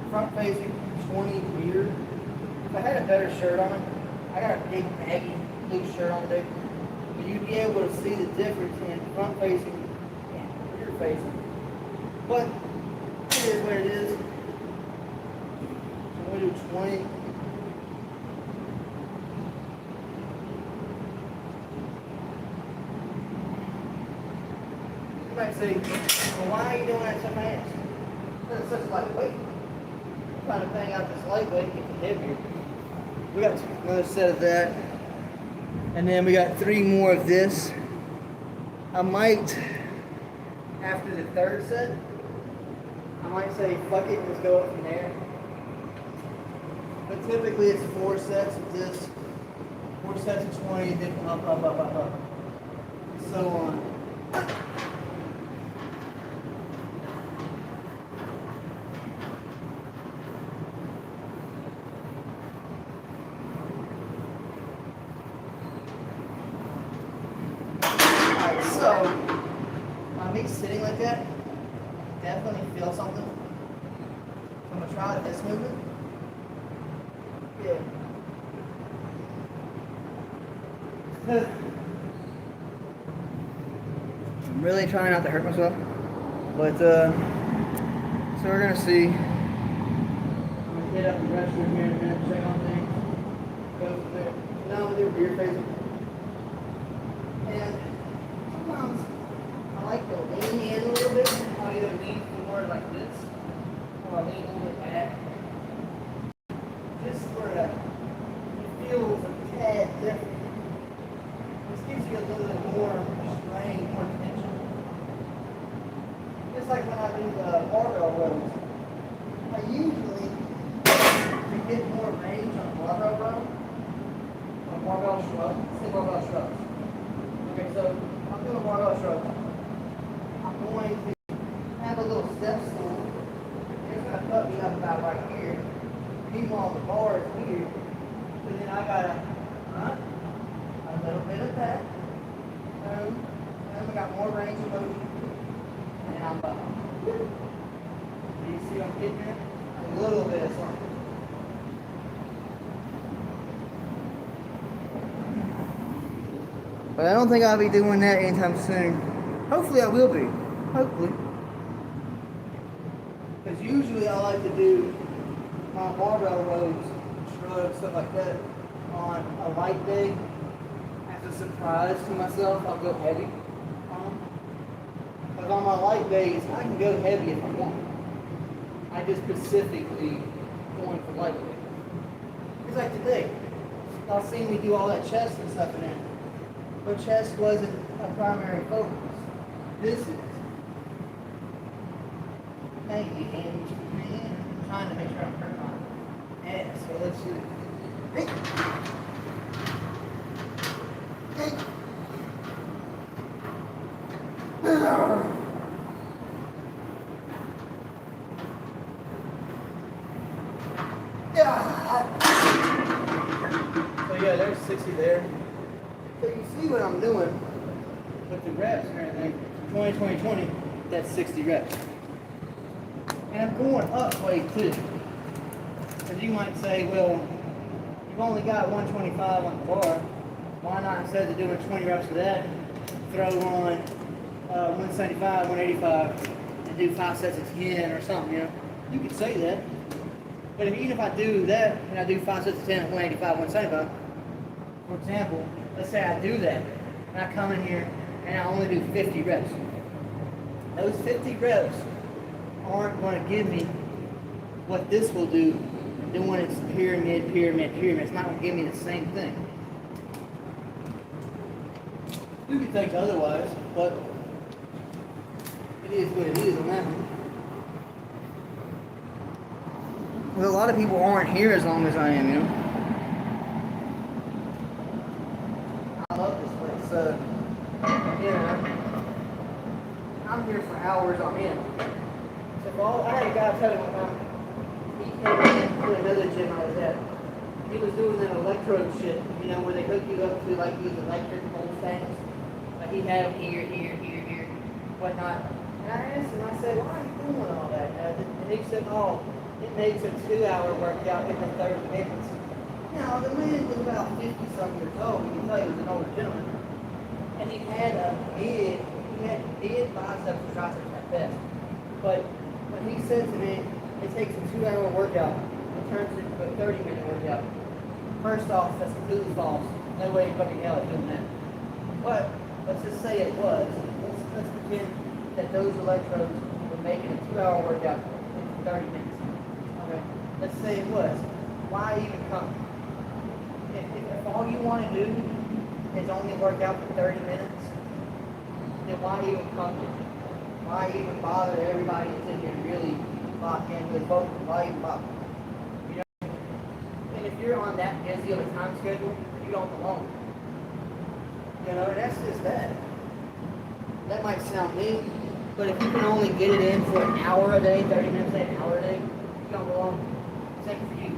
front facing, 20 rear. If I had a better shirt on, I got a big baggy blue shirt on today. But you'd be able to see the difference in front facing and rear facing. But it is what it is. So we'll do 20. You might say, well, why are you doing that so fast? Because it's such a lightweight. I'm trying to bang out this lightweight, get it heavier. We got another set of that. And then we got 3 more of this. I might, after the 3rd set, I might say, fuck it, let's go up from there. But typically it's 4 sets of this, 4 sets of 20, then up, up, up, up, up. And so on. Alright, so, by me sitting like that, definitely feel something. I'm going to try this movement. Yeah. I'm really trying not to hurt myself. But, so we're going to see. I'm going to hit up the restroom here in a minute, check on things, go from there. Now I'm gonna do beer facing. And sometimes I like to lean in a little bit. I'll either lean forward like this, or I'll lean a little bit back. Just sort of, it feels a tad different. This gives you a little bit more strain, more tension. Just like when I do the barbell rows, I usually to get more range on barbell row, on barbell shrug, say barbell shrugs. Okay, so I'm doing a barbell shrug. I'm going to have a little step stool. It's going to cut me up about right here. Meanwhile, the bar is here. So then I got to run a little bit of that. And then we got more range of motion. And I'm up. Do you see what I'm getting at? A little bit of something. But I don't think I'll be doing that anytime soon. Hopefully I will be. Hopefully. Because usually I like to do my barbell rows, shrugs, stuff like that on a light day. As a surprise to myself, I'll go heavy on them. Because on my light days, I can go heavy if I want. I just specifically going for lightweight. It's like today. Y'all seen me do all that chest and stuff in there. But chest wasn't a primary focus. This is. Thank you, and I'm trying to make sure I'm hurt my ass. So let's do it. Hey. Hey. So yeah, there's 60 there. So you see what I'm doing with the reps and everything. 20, 20, 20, that's 60 reps. And I'm going up weight too. Because you might say, well, you've only got 125 on the bar. Why not, instead of doing 20 reps of that, throw on 175, 185, and do 5 sets of 10 or something, you know? You could say that. But even if I do that, and I do 5 sets of 10 at 185, 175, for example, let's say I do that, and I come in here, and I only do 50 reps. Those 50 reps aren't going to give me what this will do doing its pyramid, pyramid, pyramid. It's not going to give me the same thing. You could think otherwise, but it is what it is on that one. Well, a lot of people aren't here as long as I am, you know. I love this place. I'm here for hours on end. So I had a guy tell me one time, he came in to another gym I was at. He was doing that electrode shit, you know, where they hook you up to like these electric pole things. Like he had them here, whatnot. And I asked him, I said, why are you doing all that? And he said, oh, it makes a 2-hour workout in the 30 minutes. Now, the man was about 50-something years old. You can tell he was an older gentleman. And he had big biceps and triceps at best. But when he said to me, it takes a 2-hour workout and turns it into a 30-minute workout. First off, that's completely false. No way in fucking hell is doing that. But let's just say it was. Let's pretend that those electrodes were making a 2-hour workout in 30 minutes. Okay? Let's say it was. Why even come? If all you want to do is only work out for 30 minutes, then why even come here? Why even bother everybody to sit here and really lock in with both? Why even bother? You know? And if you're on that busy of a time schedule, you don't belong. You know, and that's just that. That might sound mean, but if you can only get it in for an hour a day, 30 minutes a day, an hour a day, you don't belong. Same for you.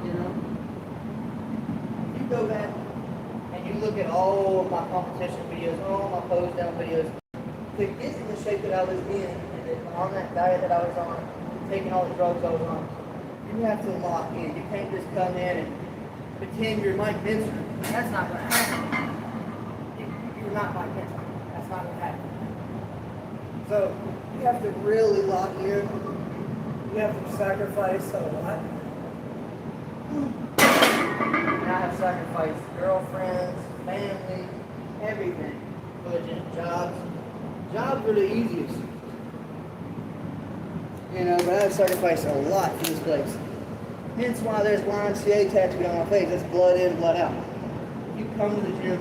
You know? If you go back and you look at all of my competition videos, all my pose down videos, to get in the shape that I was in, and on that diet that I was on, taking all the drugs I was on, you have to lock in. You can't just come in and pretend you're Mike Benson. That's not going to happen. You're not Mike Benson. That's not going to happen. So you have to really lock in You have to sacrifice a lot. And I have sacrificed girlfriends, family, everything for the gym. Jobs are the easiest. You know, but I have sacrificed a lot for this place. Hence why there's YMCA tattooed on my face. That's blood in, blood out. You come to the gym,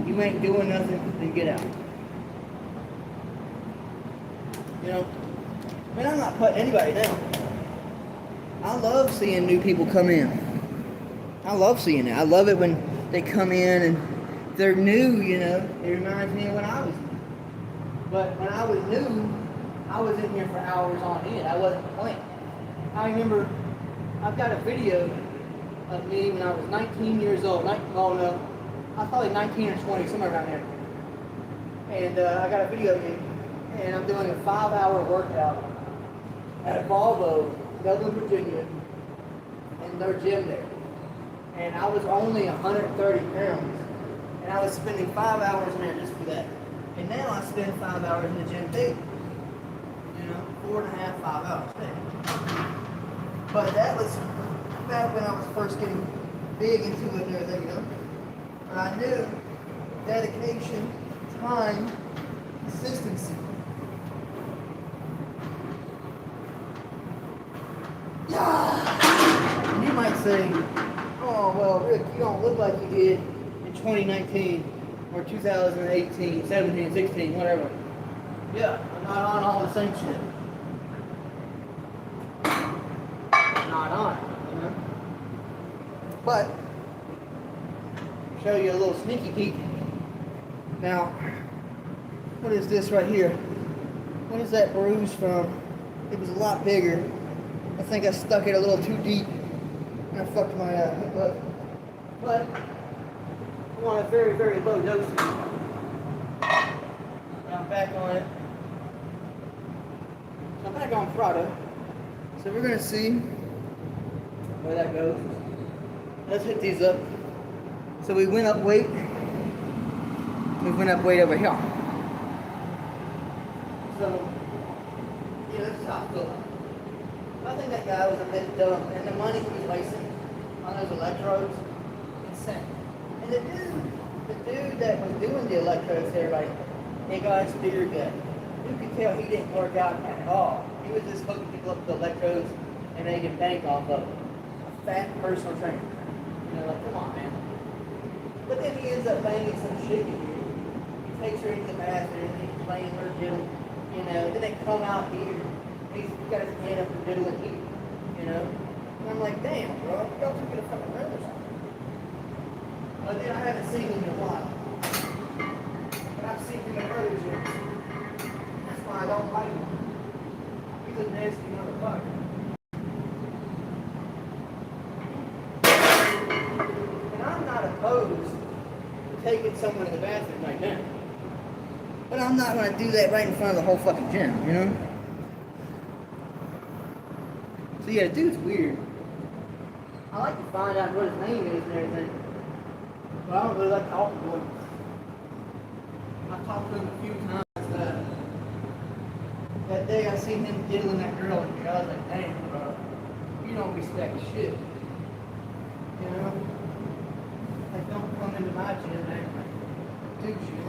you ain't doing nothing, then get out. You know? I mean, I'm not putting anybody down. I love seeing new people come in. I love seeing it. I love it when they come in and they're new, you know. It reminds me of when I was new. But when I was new, I was in here for hours on end. I wasn't playing. I remember, I've got a video of me when I was 19 years old. I was probably 19 or 20, somewhere around there. And I got a video of me, and I'm doing a 5-hour workout at Volvo, Dublin, Virginia, in their gym there. And I was only 130 pounds, and I was spending 5 hours in there just for that. And now I spend 5 hours in the gym daily. You know, 4.5, 5 hours a day. But that was back when I was first getting big into it and everything, you know. And I knew dedication, time, consistency. Yeah. And you might say, oh, well, Rick, you don't look like you did in 2019 or 2018, 17, 16, whatever. Yeah, I'm not on all the same shit. I'm not on it, you know? But, show you a little sneaky peek. Now, what is this right here? What is that bruise from? It was a lot bigger. I think I stuck it a little too deep and I fucked my hip up. But I'm on a very, very low dosage. And I'm back on it. I'm back on product. So we're gonna see where that goes. Let's hit these up. So we went up weight. We went up weight over here. So, yeah, this is how I feel. I think that guy was a bit dumb, and the money he was wasting on those electrodes, insane. And the dude that was doing the electrodes to everybody, he got his beer gut. You could tell he didn't work out at all. He was just hooking people up with the electrodes and making bank off of it. A fat personal trainer. You know, like, come on, man. But then he ends up banging some chick in here. He takes her into the bathroom and he's playing her diddle. You know, then they come out here. He's got his hand up and diddling here. You know? And I'm like, damn, bro, y'all took it a fucking run or something. But then I haven't seen him in a while. But I've seen him in other gyms. That's why I don't like him. He's a nasty motherfucker. And I'm not opposed to taking someone to the bathroom right now. But I'm not going to do that right in front of the whole fucking gym, you know? So yeah, the dude's weird. I like to find out what his name is and everything. But I don't really like talking to him. I've talked to him a few times. That day I seen him diddling that girl in here. I was like, damn, bro. You don't respect shit. You know? Like, don't come into my gym and act like do shit.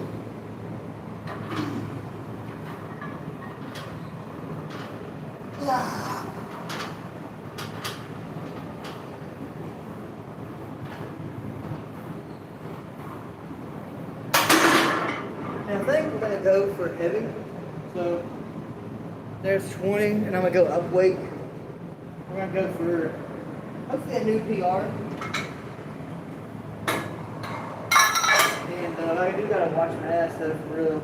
And I think we're gonna go for heavy. So there's 20, and I'm gonna go up weight. We're gonna go for hopefully a new PR. And I do gotta watch my ass though, for real.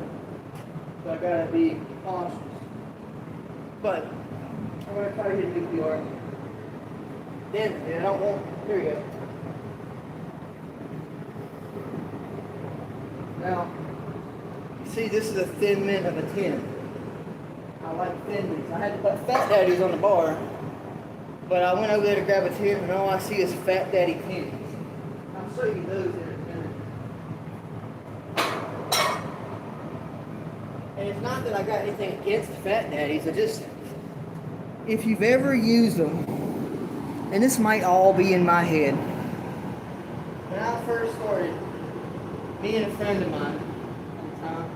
So I gotta be cautious. But I'm gonna try to hit a new PR. Then I don't want. Here we go. Now, you see, this is a thin mint of a 10. I like thin mints. I had to put Fat Daddies on the bar, but I went over there to grab a 10, and all I see is Fat Daddy 10s. I'll show you those in a minute. And it's not that I got anything against Fat Daddies. if you've ever used them, and this might all be in my head, when I first started, me and a friend of mine at the time,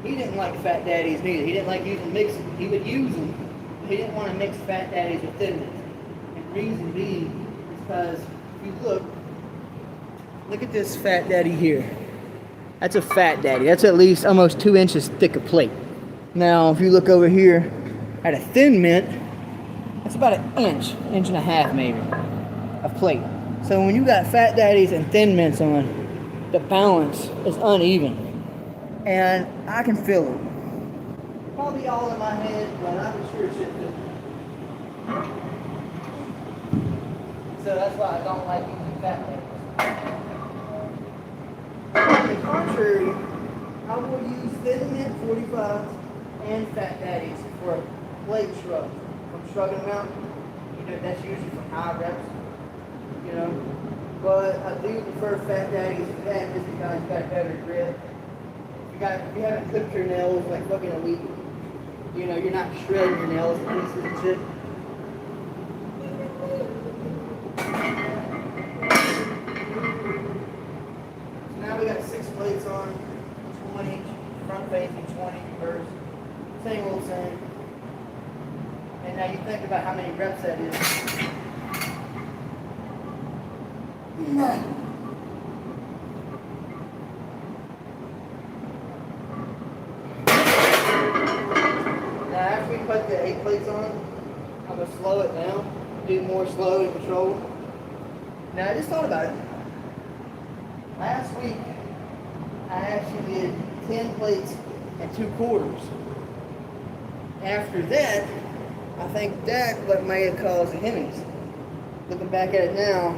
he didn't like fat daddies neither. He didn't like using mixing. He would use them, but he didn't want to mix fat daddies with thin mints. And the reason being is because if you look at this fat daddy here. That's a fat daddy. That's at least almost 2 inches thick of plate. Now, if you look over here at a thin mint, that's about an inch and a half maybe, of plate. So when you got fat daddies and thin mints on, the balance is uneven. And I can feel it. Probably all in my head, but I'm sure shit too. So that's why I don't like using fat daddies. On the contrary, I will use thin mint 45s and fat daddies for a plate shrug. From shrugging them out, that's usually for high reps, But I do prefer fat daddies for that just because you got a better grip. If you haven't clipped your nails like fucking a week, you're not shredding your nails to pieces and shit. Now we got 6 plates on, 20 front facing, 20 reverse. Same old same. And now you think about how many reps that is. Now after we put the 8 plates on, I'm going to slow it down, do more slow and control. Now I just thought about it. Last week, I actually did 10 plates and 2 quarters. After that, I think that's what may have caused the hemis. Looking back at it now,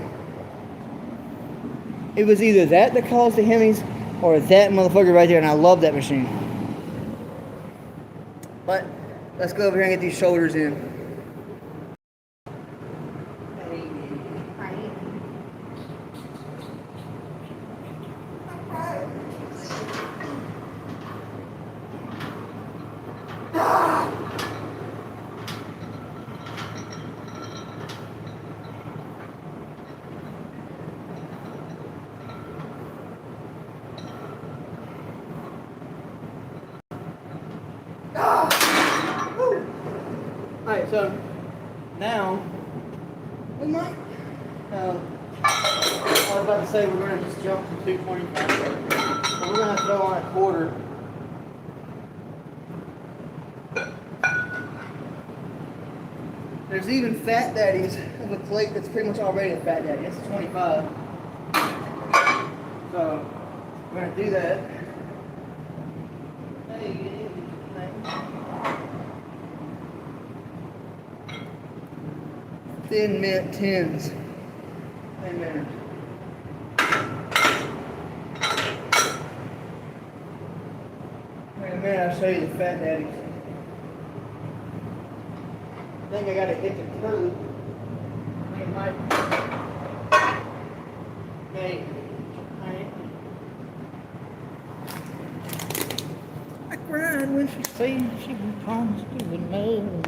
it was either that caused the hemis or that motherfucker right there, and I love that machine. But let's go over here and get these shoulders in. Alright, so now we might. I was about to say we're going to just jump to 225. So we're going to throw on a quarter. There's even fat daddies of a plate that's pretty much already a fat daddy. That's a 25. So we're going to do that. Thin mint 10s. Thin mint. Wait a minute, I'll show you the fat daddies. I think I gotta hit the curve. I think it might. Okay. Alright. I cried when she said she was promised to another man.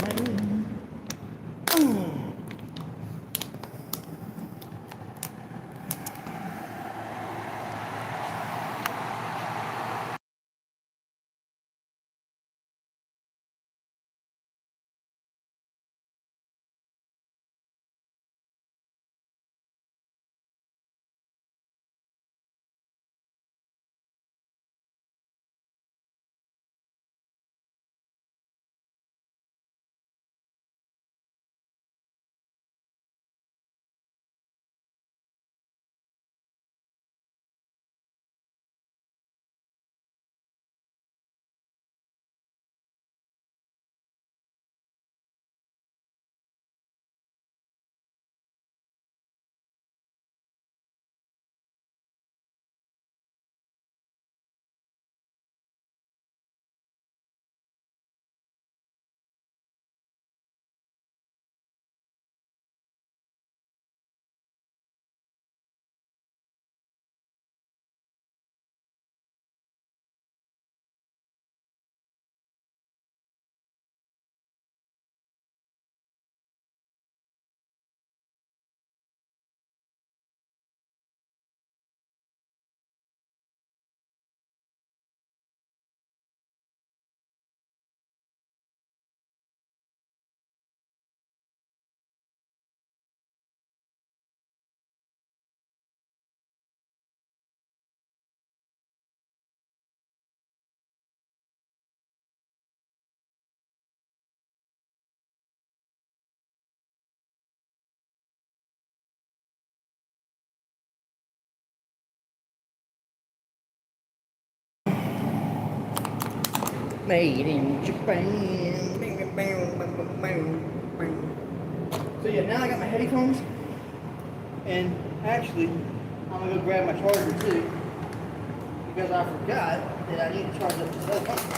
Made in Japan. So yeah, now I got my headphones, and actually, I'm gonna go grab my charger too, because I forgot that I need to charge up the cell phone.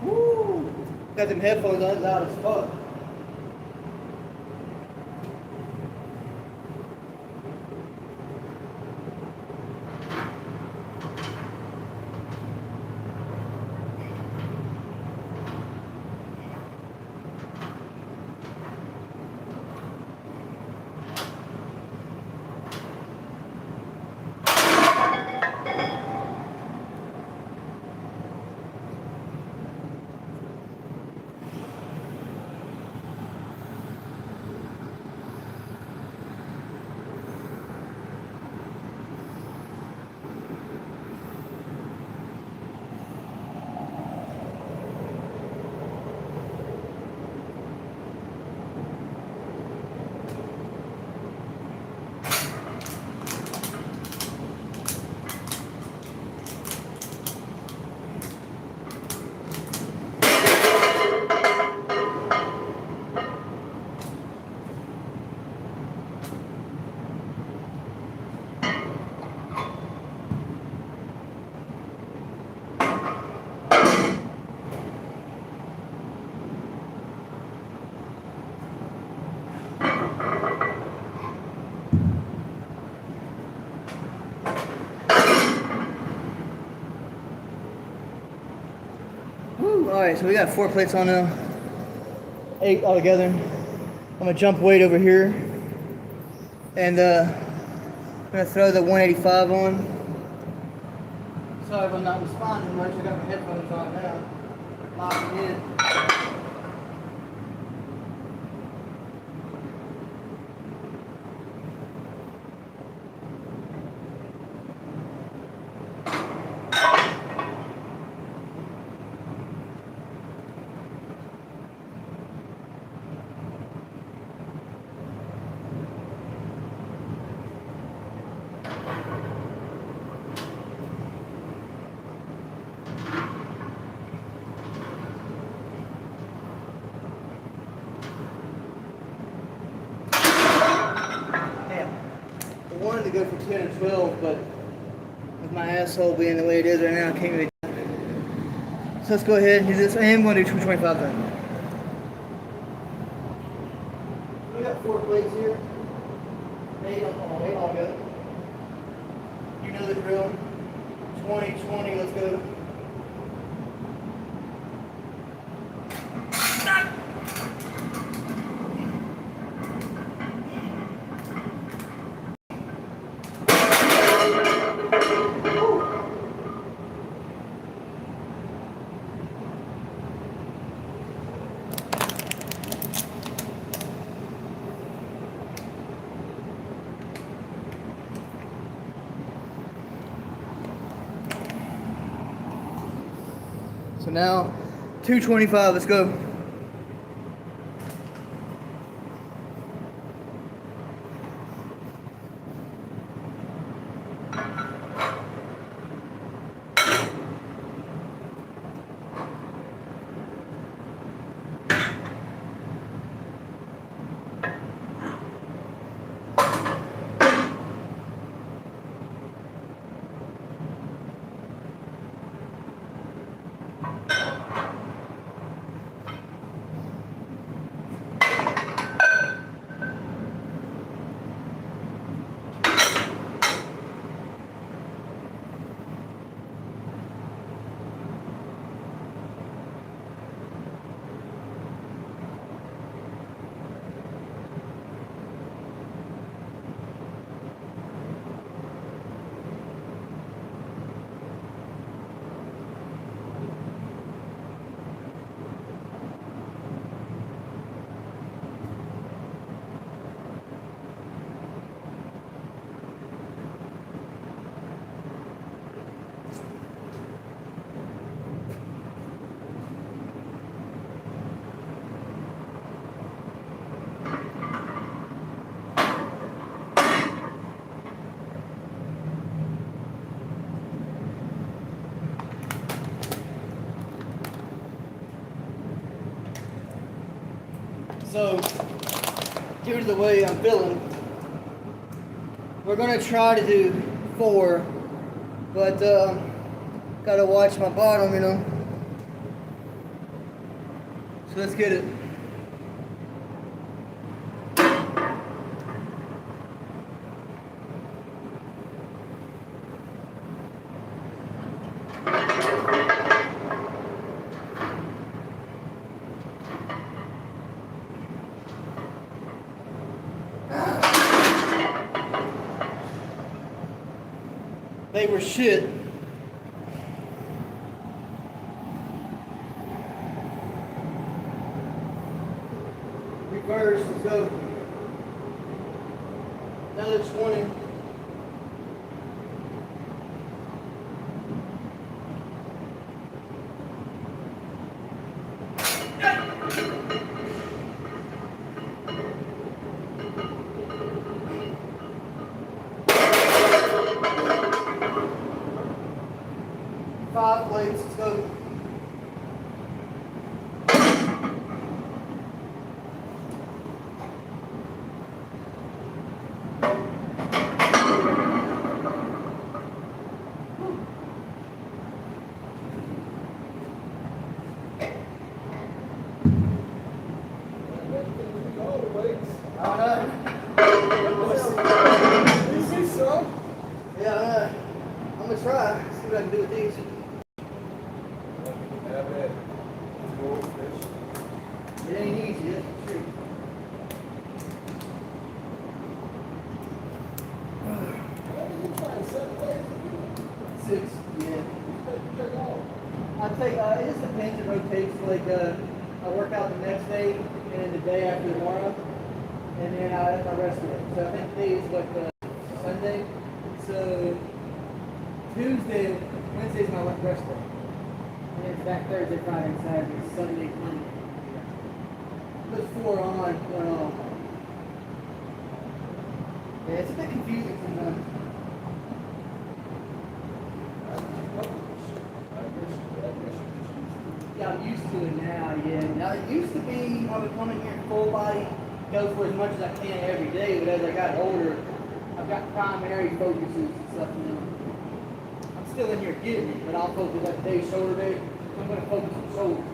Woo! Got them headphones on loud as fuck. Alright, so we got 4 plates on now. 8 altogether. I'm gonna jump weight over here. And I'm gonna throw the 185 on. Sorry if I'm not responding much. I got my headphones on now. Locking in. I wanted to go for 10 or 12, but with my asshole being the way it is right now, I can't really. So let's go ahead and do this. I am going to do 225 then. We got 4 plates here. 8 altogether. You know the drill. 20, 20, let's go. So now, 225, let's go. So, here's the way I'm feeling. We're gonna try to do 4, but gotta watch my bottom, you know. So let's get it. They were shit. Reverse, let's go. Another 20. Five plates, let's go. Yeah, I'm gonna try. See what I can do with these. It ain't easy, that's for sure. Six, yeah. I take, it just depends, it rotates, like, I work out the next day, and then the day after tomorrow, and then I rest it. So I think today is what, Sunday, so Tuesday, Wednesday's my rest day. And then it's back Thursday, Friday, Saturday, Sunday, Monday. There's 4 on, 1 off. Yeah, it's a bit confusing sometimes. Yeah, I'm used to it now, yeah. Now it used to be I would come in here full body, go for as much as I can every day, but as I got older, I've got primary focuses and stuff, you know. I'm still in here getting it, but I'll focus like today's shoulder day. I'm gonna focus on shoulders.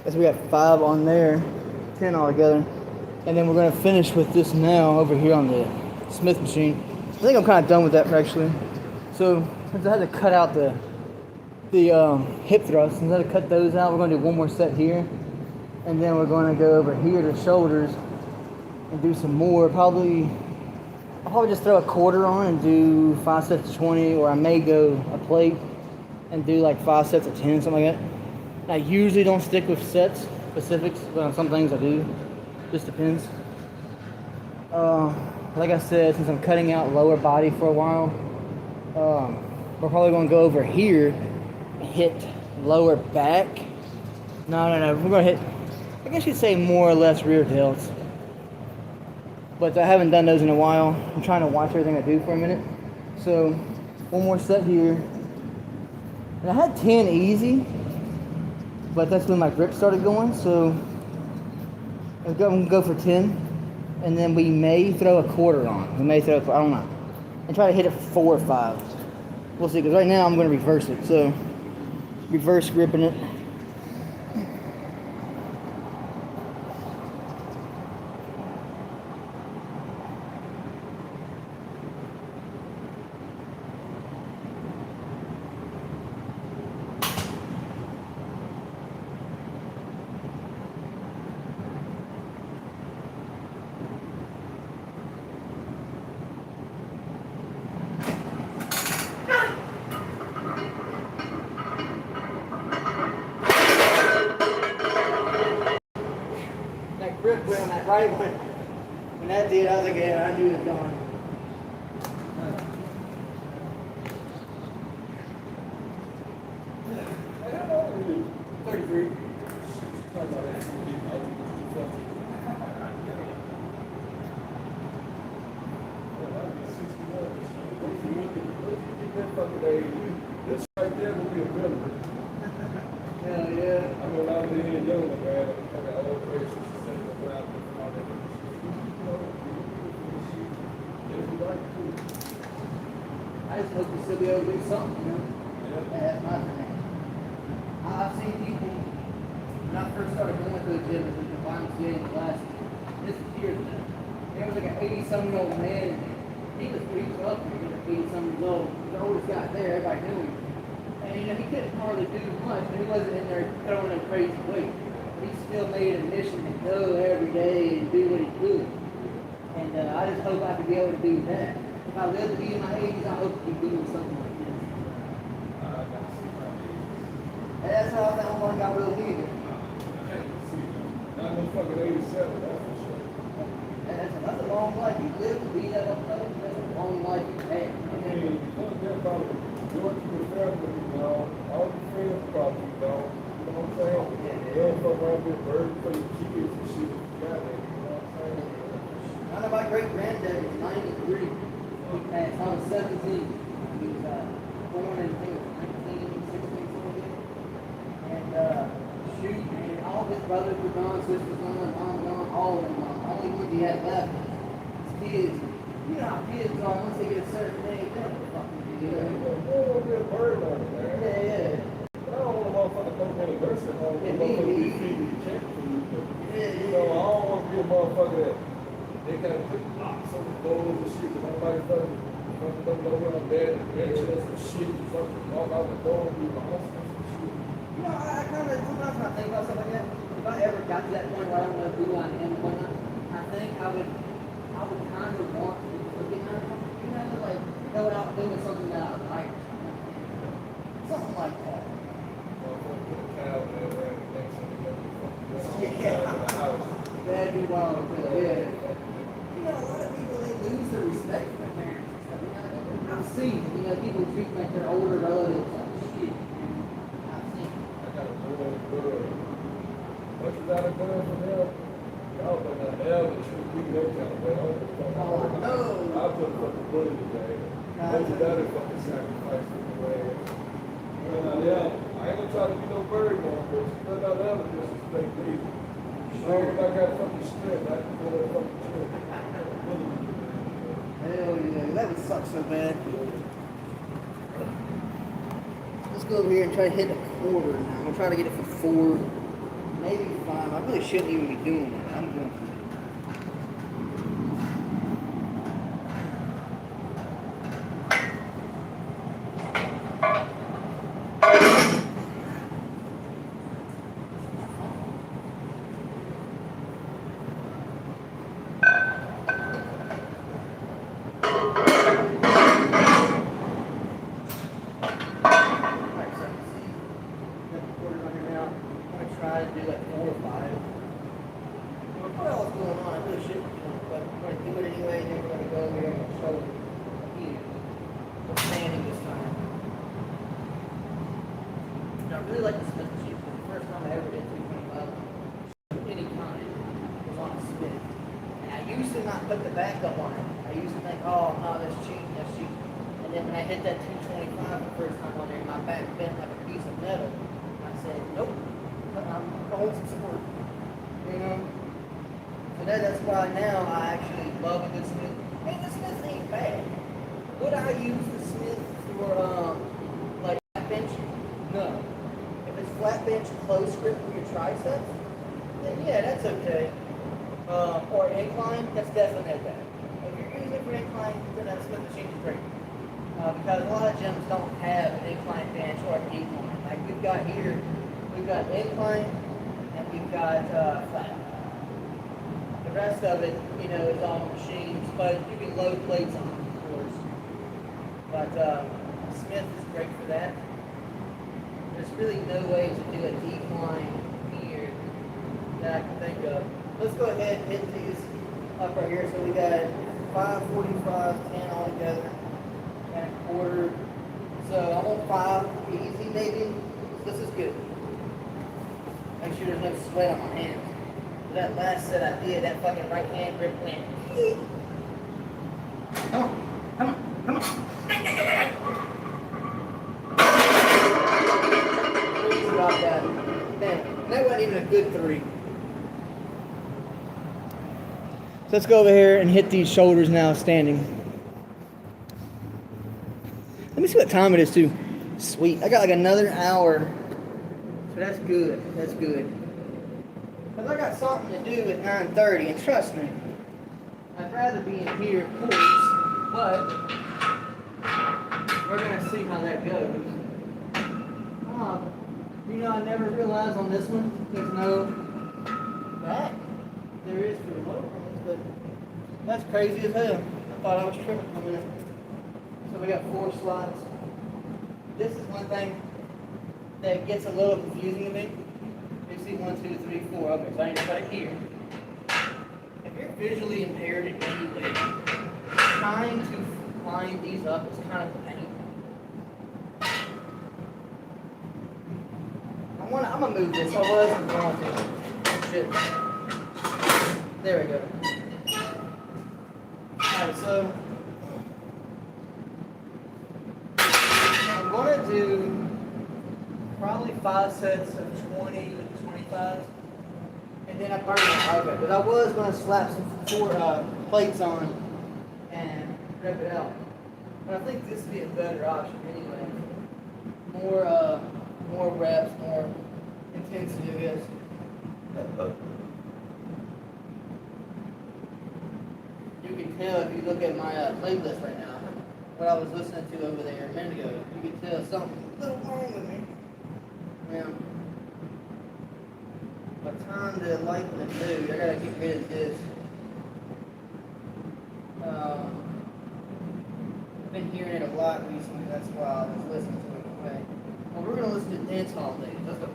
As we got 5 on there, 10 altogether. And then we're gonna finish with this now over here on the Smith machine. I think I'm kind of done with that actually. So since I had to cut out the hip thrusts, since I had to cut those out, we're gonna do one more set here, and then we're gonna go over here to shoulders and do some more. I'll probably just throw a quarter on and do 5 sets of 20, or I may go a plate and do like 5 sets of 10, something like that. I usually don't stick with sets specifics, but on some things I do. Just depends. Like I said, since I'm cutting out lower body for a while, we're probably going to go over here and hit lower back. No. We're going to hit, I guess you'd say more or less rear delts. But I haven't done those in a while. I'm trying to watch everything I do for a minute. So, one more set here. And I had 10 easy, but that's when my grip started going. So, I'm going to go for 10. And then we may throw a quarter on. We may throw, I don't know. And try to hit it for 4 or 5. We'll see, because right now I'm going to reverse it. So, reverse gripping it. Grip went on that right one. When that did, I was like, yeah, I knew it was gone. This right there will be a winner. Hell yeah. I mean, I was in young, man. I got old faces. I just hope you still be able to do something, you know? Yeah. That's my thing. I've seen people, when I first started going to the gym, it was the YMCA in classes. This was years ago. There was like an 80-something-year-old man. He was up there, he was like 80-something years old. The oldest guy there, everybody knew him. And you know, he couldn't hardly do much, but he wasn't in there throwing a crazy weight. He still made it a mission to go every day and do what he could. And I just hope I could be able to do that. If I live to be in my 80s, I hope to be doing something like this. And that's how I found one got real big. Not no fucking 87, that's for sure. And that's a long life. You live to be that up close, that's a long life you have. I mean, they're probably doing to the family, you know, all the friends probably, you know what I'm saying? You don't fuck around with a burden for your kids and shit, you got it, you know what I'm saying? One of my great granddad was 93. He passed, I was 17. He was born in, I think it was 1916, something. And shoot, man, all of his brothers were gone, sisters gone, mom gone, all of them gone. The only ones he had left was kids. You know how kids are, once they get a certain age, they don't fucking do Yeah, it. you don't be a burden on it, man. Yeah. I don't want a motherfucker to go to the nursing home, Yeah, motherfucker me. be feeding you check food. Yeah. You know, I don't want to be a motherfucker that they got to put locks on the doors and shit, because nobody fucking don't know where I'm at, and mention us and shit, you fucking walk out the door and be my hospital and shit. You know, I kind of, sometimes when I think about stuff like that, if I ever got to that point where I don't know who I am and whatnot, I think I would kind of want to look at myself, you know, like, go out doing something that I like. Something like that. Motherfucker put a cow in there, man, and next thing you know, you fucking Yeah. in the house. That'd be wild, yeah. You know, a lot of people, they lose their respect for their parents and stuff. You know, I've seen, you know, people treat like their older relatives like shit. I've seen. I got a good. What you got a good from them? Y'all been an L and shoot me that kind of way. I don't give a fuck. Oh, no. I put a fucking bullet today. What you got a fucking sacrifice for the way. Yeah, I ain't gonna try to be no bird no more, but you know that other disrespect me. Sure, if I got fucking strength, I can pull that fucking trigger. Hell yeah, that would suck so bad. Let's go over here and try to hit a quarter now. I'm gonna try to get it for 4. maybe 5. I really shouldn't even be doing it. I'm doing it. Try to do like 4 or 5. What else is going on? I really shouldn't, but I'm going to do it anyway. Then we're going to go over here and show you. We're standing this time. And I really like the Smith machine. The first time I ever did 225 any kind was on a Smith. And I used to not put the backup on it. I used to think, oh no, that's cheating, that's cheating. And then when I hit that 225 the first time on there, my back bent like a piece of metal. And I said, nope. I'm going some support, you know. So that's why now I actually love a good Smith. Hey, the Smith ain't bad. Would I use the Smith for like flat bench? No. If it's flat bench close grip for your triceps, then yeah, that's okay. Or incline, that's definitely not bad. If you're using it for incline, then that Smith machine is great. Because a lot of gyms don't have an incline bench or a decline. Like we've got here. We've got incline and we've got flat. The rest of it, you know, is on machines, but you can load plates on, of course. But Smith is great for that. There's really no way to do a decline here that I can think of. Let's go ahead and hit these up right here. So we got 5, 45, 10 all together, and a quarter. So I'm on 5, easy maybe. This is good. Make sure there's no sweat on my hands. That last set I did, that fucking right hand grip went. Come on, come on, come on. Please drop that. Damn, that wasn't even a good 3. So let's go over here and hit these shoulders now standing. Let me see what time it is too. Sweet, I got like another hour. So that's good. That's good. Because I got something to do at 9:30, and trust me, I'd rather be in here, of course, but we're going to see how that goes. You know, I never realized on this one, there's no back. There is for the lower ones, but that's crazy as hell. I thought I was tripping for a minute. So we got 4 slots. This is one thing that gets a little confusing to me. You see 1, 2, 3, 4. Okay, so I need to put it here. If you're visually impaired in any way, trying to line these up is kind of a pain. I'm gonna move this. I wasn't going to. Shit. There we go. Alright, so I'm gonna do probably 5 sets of 20 to 25, and then I burned my okay. But I was going to slap some 4 plates on and rip it out. But I think this would be a better option anyway. More reps, more intensity, I guess. You can tell if you look at my playlist right now, what I was listening to over there a minute ago. You can tell something's a little wrong with me. Now, by the time to lighten the mood, I gotta get rid of this. I've been hearing it a lot recently, that's why I was listening to it anyway. Well, we're gonna listen to dance hall days. Let's go.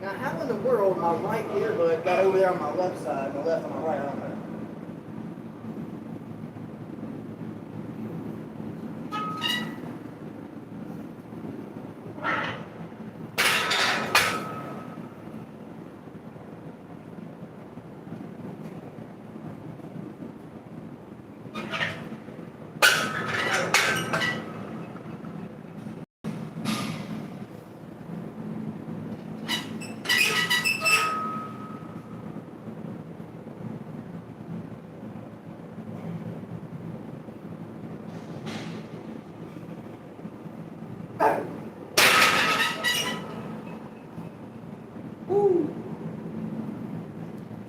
Now, how in the world my right earbud got over there on my left side, my left on my right? I don't know.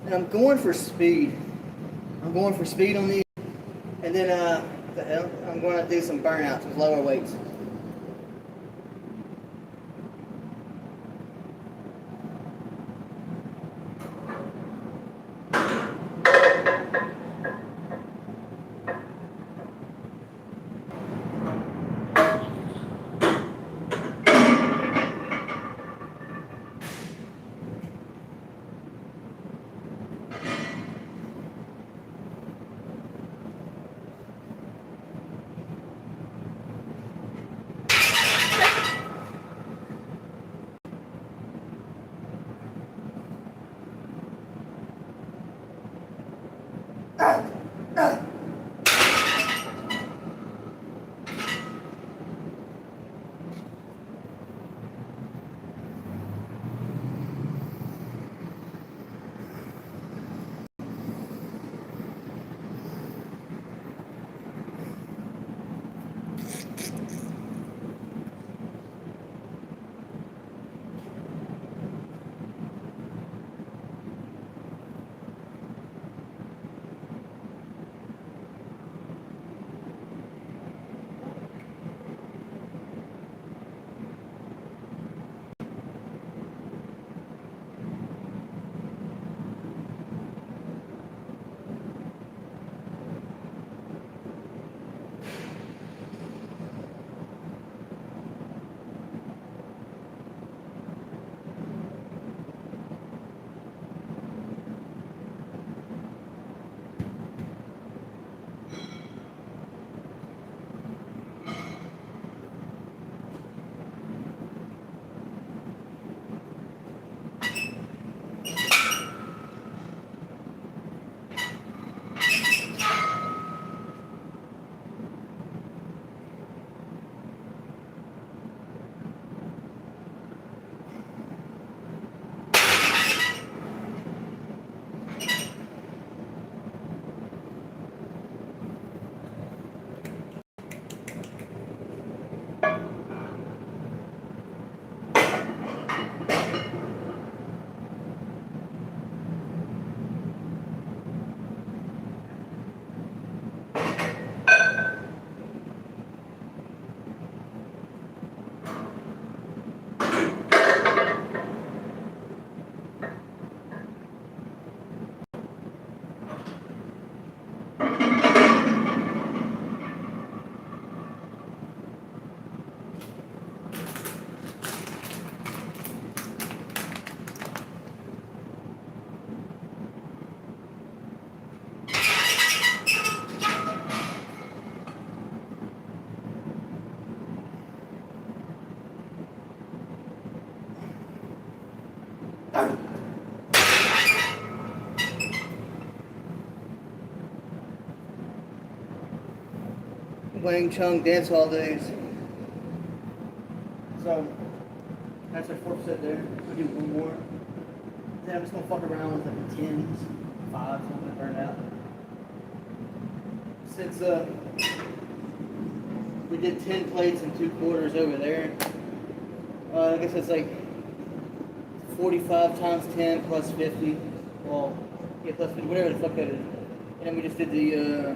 And I'm going for speed. I'm going for speed on these. And then, what the hell? I'm going to do some burnouts with lower weights. Wang Chung dance hall days. So that's our fourth set there. I'll do one more. Then I'm just gonna fuck around with like the 10s, 5s, something to burn out. Since we did 10 plates and 2 quarters over there, I guess it's like 45 times 10 plus 50. Well, yeah, plus 50, whatever the fuck that is. And then we just did the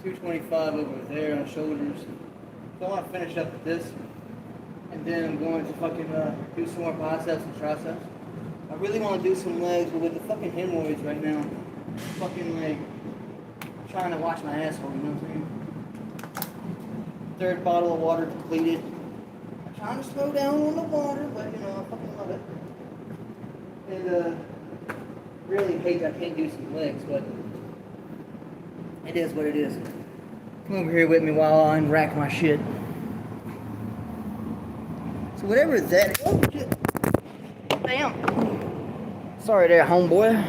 225 over there on shoulders. So I want to finish up with this. And then I'm going to fucking do some more biceps and triceps. I really want to do some legs, but with the fucking hemorrhoids right now, fucking like trying to wash my asshole, you know what I'm saying? 3rd bottle of water depleted. I'm trying to slow down on the water, but you know, I fucking love it. And really hate that I can't do some legs, but it is what it is. Come over here with me while I unrack my shit. So whatever that is. Oh shit. Damn. Sorry there, homeboy.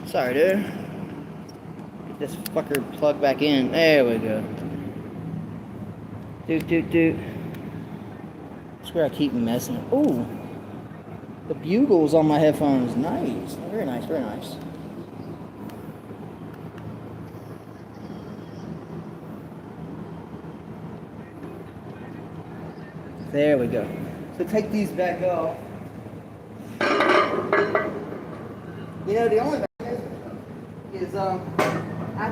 Sorry there. Get this fucker plugged back in. There we go. Doot. That's where I keep messing. Ooh. The bugles on my headphones. Nice. Very nice, very nice. There we go. So take these back off. You know, the only thing is I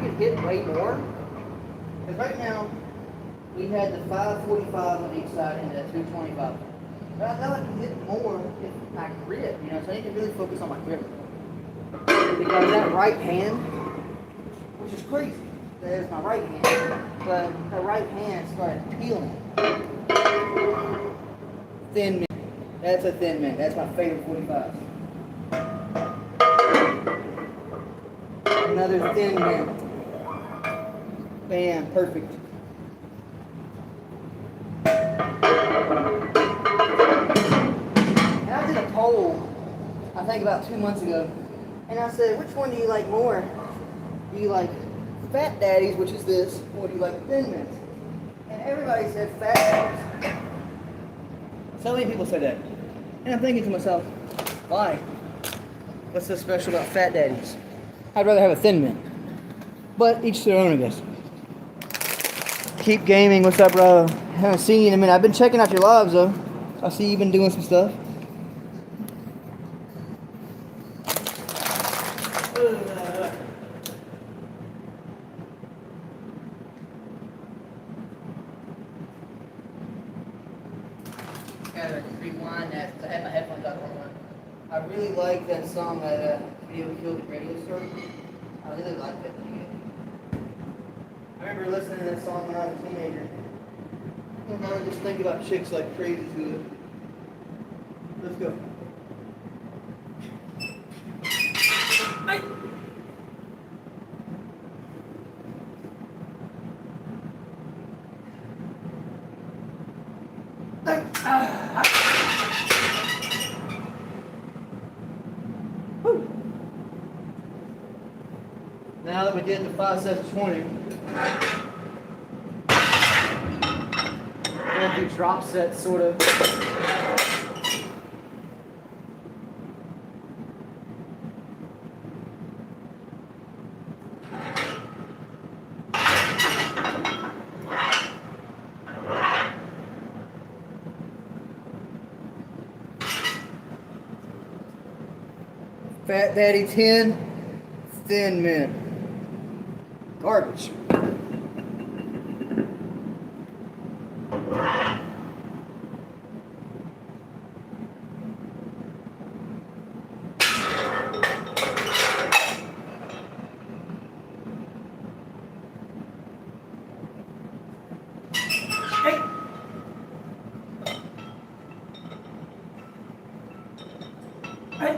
could hit way more. Because right now, we had the 545 on each side and the 225. But I know I can hit more if my grip, you know, so I need to really focus on my grip. Because that right hand, which is crazy, there's my right hand, but the right hand started peeling. Thin mint. That's a thin mint. That's my favorite 45. Another thin mint. Bam, perfect. And I did a poll, I think about 2 months ago, and I said, which one do you like more? Do you like Fat Daddies, which is this, or do you like Thin Mints? And everybody said Fat Daddies. So many people said that. And I'm thinking to myself, why? What's so special about Fat Daddies? I'd rather have a Thin Mint. But each their own, I guess. Keep gaming. What's up, bro? Haven't seen you in a minute. I've been checking out your lives, though. I see you've been doing some stuff. Gotta rewind that because I had my headphones out on. I really like that song that Video Killed the Radio Star. I really like that video. I remember listening to that song when I was a teenager. And I would just think about chicks like crazy to it. Let's go. Hey. Now that we did the 5 sets 20, we'll do drop sets sort of. Fat Daddy 10, Thin Mint. Garbage. Hey. Hey.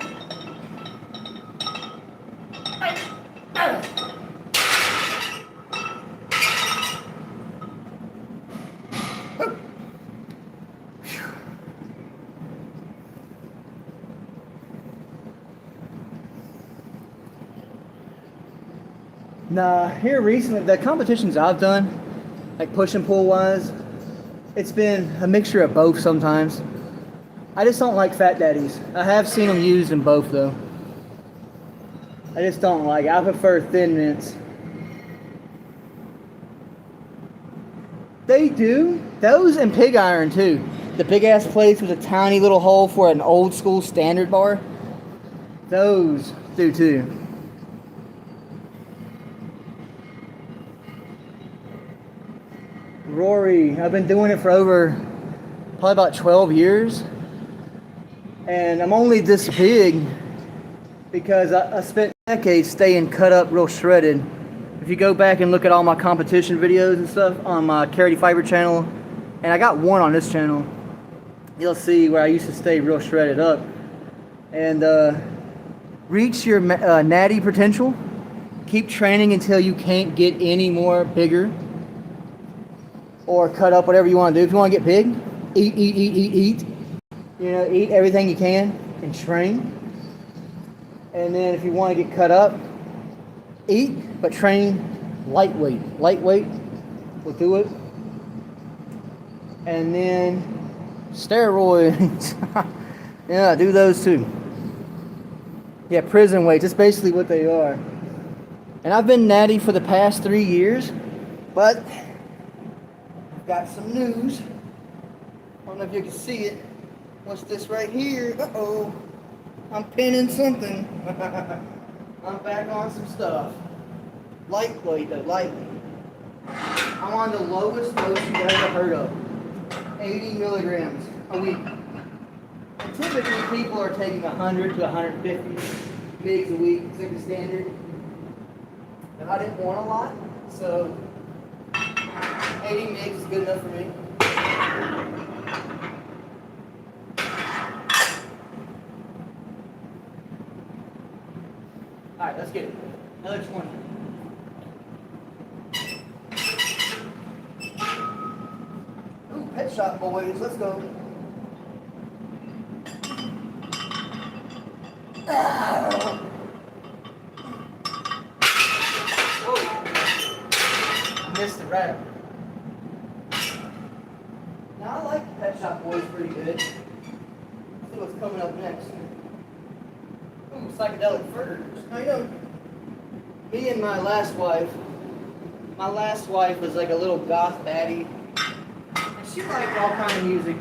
Nah, here recently, the competitions I've done, like push and pull wise, it's been a mixture of both sometimes. I just don't like Fat Daddies. I have seen them used in both though. I just don't like it. I prefer Thin Mints. They do. Those and pig iron too. The big ass plates with a tiny little hole for an old school standard bar. Those do too. Rory, I've been doing it for over probably about 12 years. And I'm only this big because I spent decades staying cut up real shredded. If you go back and look at all my competition videos and stuff on my Carity Fiber channel, and I got one on this channel, you'll see where I used to stay real shredded up. And reach your natty potential. Keep training until you can't get any more bigger. Or cut up, whatever you want to do. If you want to get big, eat. You know, eat everything you can and train. And then if you want to get cut up, eat, but train lightweight. Lightweight will do it. And then steroids. Yeah, do those too. Yeah, prison weights. That's basically what they are. And I've been natty for the past 3 years, but got some news. I don't know if you can see it. What's this right here? Uh-oh. I'm pinning something. I'm back on some stuff. Lightweight though, lightweight. I'm on the lowest dose you've ever heard of. 80 milligrams a week. And typically people are taking 100 to 150 mgs a week, it's like the standard. And I didn't want a lot, so 80 mgs is good enough for me. Alright, let's get it. Another 20. Ooh, pet shop boys, let's go. Ah. Whoa. Missed the wrap. Now I like the Pet Shop Boys pretty good. Let's see what's coming up next. Ooh, psychedelic furs. Now you know, me and my last wife was like a little goth baddie. And she liked all kind of music.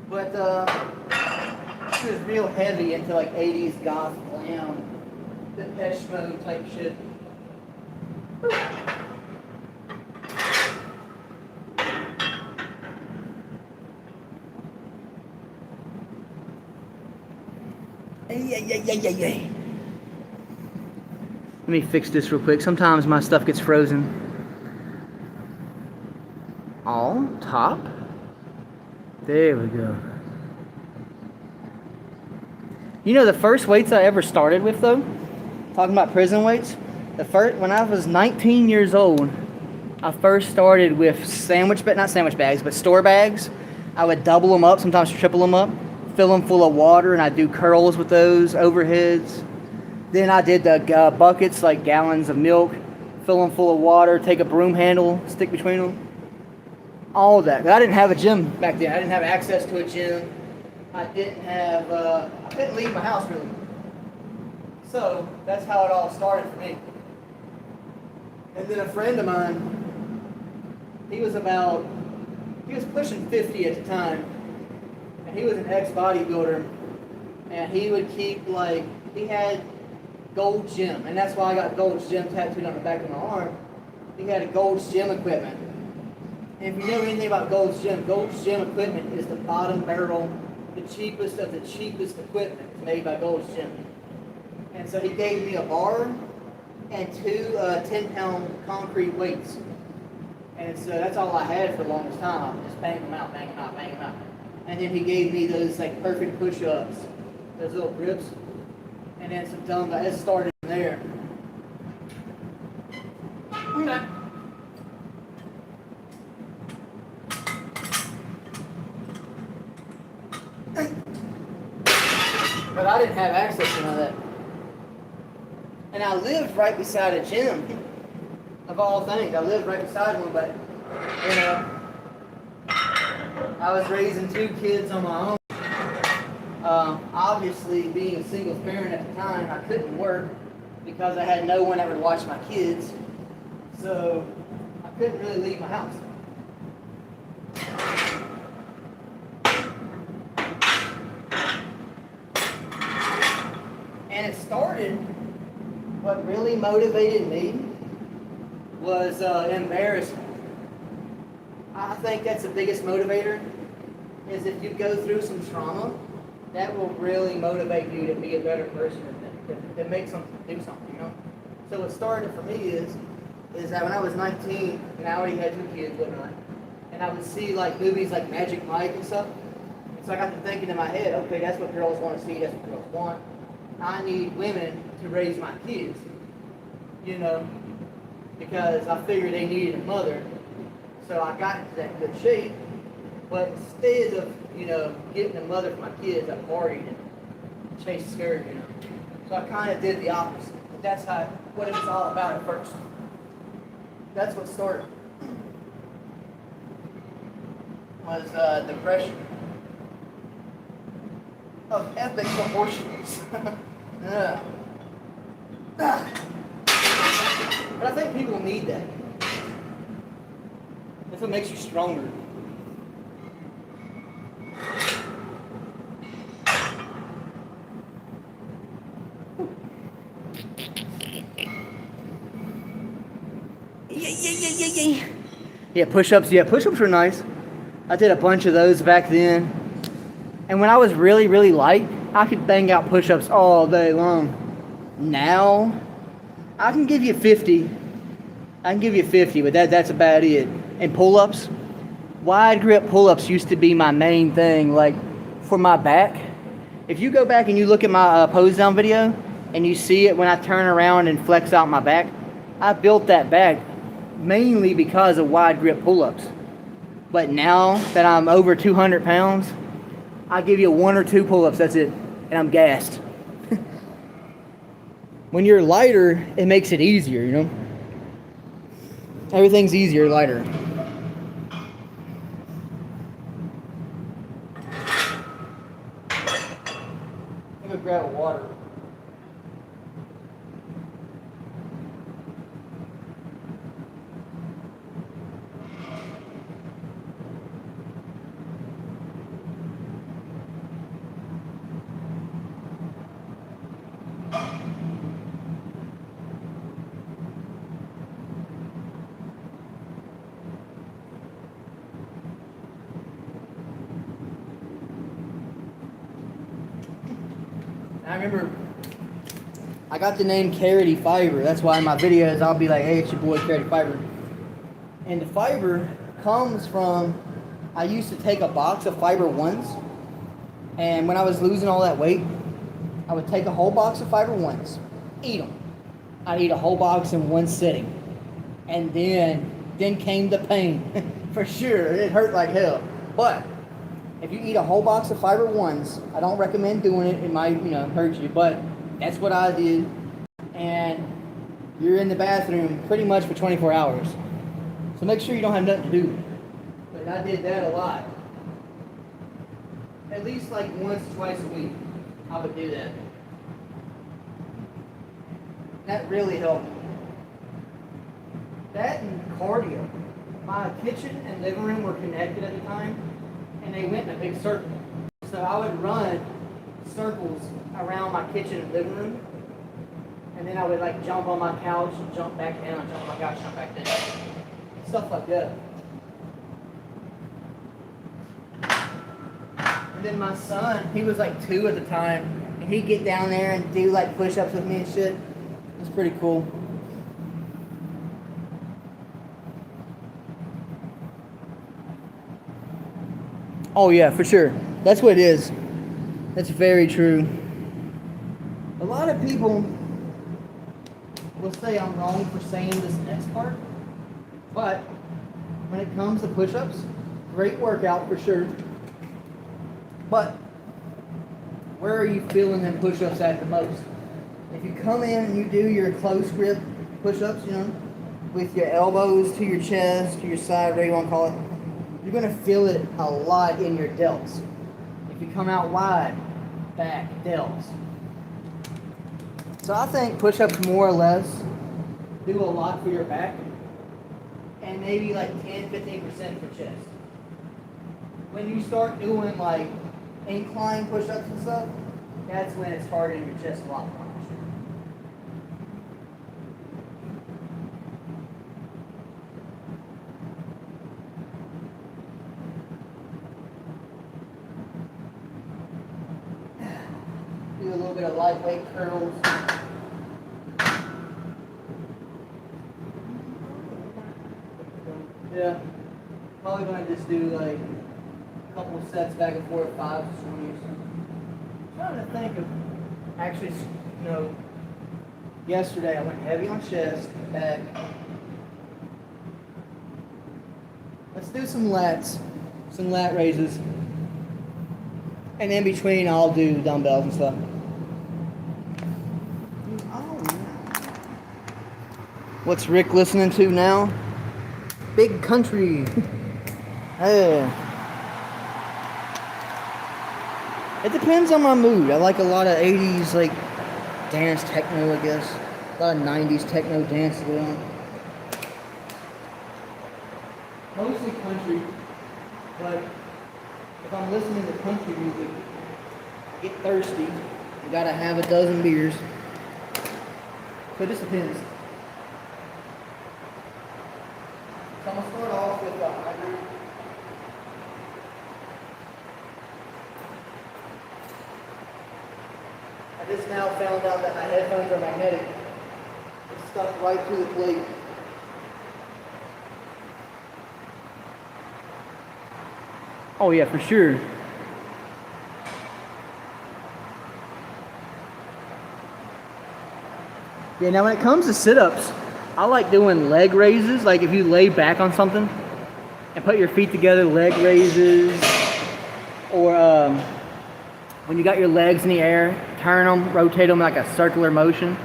But she was real heavy into like 80s goth glam, Depeche Mode type shit. Yeah. Let me fix this real quick. Sometimes my stuff gets frozen. All top. There we go. You know the first weights I ever started with though, talking about prison weights, when I was 19 years old, I first started with not sandwich bags, but store bags. I would double them up, sometimes triple them up, fill them full of water, and I'd do curls with those, overheads. Then I did the buckets, like gallons of milk, fill them full of water, take a broom handle, stick between them. All of that. I didn't have a gym back then. I didn't have access to a gym. I couldn't leave my house really. So that's how it all started for me. And then a friend of mine, he was pushing 50 at the time, and he was an ex-bodybuilder, and he would keep he had Gold's Gym, and that's why I got Gold's Gym tattooed on the back of my arm. He had a Gold's Gym equipment. And if you know anything about Gold's Gym equipment is the bottom barrel, the cheapest of the cheapest equipment made by Gold's Gym. And so he gave me a bar and two 10-pound concrete weights. And so that's all I had for the longest time. I just bang them out. And then he gave me those perfect push-ups, those little grips, and then some dumbbells. It started from there. Okay. But I didn't have access to none of that. And I lived right beside a gym, of all things. I lived right beside one, but, I was raising 2 kids on my own. Obviously, being a single parent at the time, I couldn't work because I had no one that would watch my kids. So, I couldn't really leave my house. And it started, what really motivated me was embarrassment. I think that's the biggest motivator, is if you go through some trauma, that will really motivate you to be a better person to make something, do something, So what started for me is that when I was 19, and I already had 2 kids, whatnot, and I would see movies like Magic Mike and stuff, and so I got to thinking in my head, okay, that's what girls want to see, that's what girls want. I need women to raise my kids, because I figured they needed a mother. So I got into that good shape, but instead of, getting a mother for my kids, I partied and chased skirt, So I kind of did the opposite. But that's what it was all about at first. That's what started. Was depression of epic proportions. Yeah. But I think people need that. That's what makes you stronger. Yeah, push-ups. Yeah, push-ups were nice. I did a bunch of those back then. And when I was really, really light, I could bang out push-ups all day long. Now, I can give you 50. I can give you 50, but that's about it. And pull-ups, wide grip pull-ups used to be my main thing. Like, for my back, if you go back and you look at my pose down video, and you see it when I turn around and flex out my back, I built that back mainly because of wide grip pull-ups. But now that I'm over 200 pounds, I give you 1 or 2 pull-ups, that's it, and I'm gassed. When you're lighter, it makes it easier, you know? Everything's easier, lighter. I'm gonna grab water. I remember I got the name Carroty Fiber. That's why in my videos I'll be like, hey, it's your boy Carroty Fiber. And the fiber comes from, I used to take a box of Fiber Ones, and when I was losing all that weight, I would take a whole box of Fiber Ones, eat them. I'd eat a whole box in one sitting. And then came the pain. For sure, it hurt like hell. But if you eat a whole box of Fiber Ones, I don't recommend doing it. It might, hurt you. But that's what I did. And you're in the bathroom pretty much for 24 hours. So make sure you don't have nothing to do. But I did that a lot. At least like once, twice a week, I would do that. That really helped. That and cardio. My kitchen and living room were connected at the time, and they went in a big circle. So I would run circles around my kitchen and living room, and then I would like jump on my couch and jump back down, jump on my couch, jump back down. Stuff like that. And then my son, he was like 2 at the time, and he'd get down there and do like push-ups with me and shit. It was pretty cool. Oh yeah, for sure. That's what it is. That's very true. A lot of people will say I'm wrong for saying this next part, but when it comes to push-ups, great workout for sure. But where are you feeling them push-ups at the most? If you come in and you do your close grip push-ups, with your elbows to your chest, to your side, whatever you want to call it, you're going to feel it a lot in your delts. If you come out wide, back, delts. So I think push-ups more or less do a lot for your back, and maybe like 10-15% for chest. When you start doing like incline push-ups and stuff, that's when it's targeting your chest a lot more. Do a little bit of lightweight curls. Yeah, probably gonna just do like a couple of sets back and forth, 5 to 20. Trying to think of, actually, yesterday I went heavy on chest, back. Let's do some lats, some lat raises. And in between I'll do dumbbells and stuff. What's Rick listening to now? Big Country. Hey. It depends on my mood. I like a lot of 80s like dance techno, I guess. A lot of 90s techno dance going on. Mostly country, but if I'm listening to country music, I get thirsty. You gotta have a dozen beers. So it just depends. So I'm going to start off with the hybrid. I just now found out that my headphones are magnetic. It's stuck right through the plate. Oh yeah, for sure. Yeah, now when it comes to sit-ups, I like doing leg raises. Like if you lay back on something and put your feet together, leg raises. Or when you got your legs in the air, turn them, rotate them like a circular motion.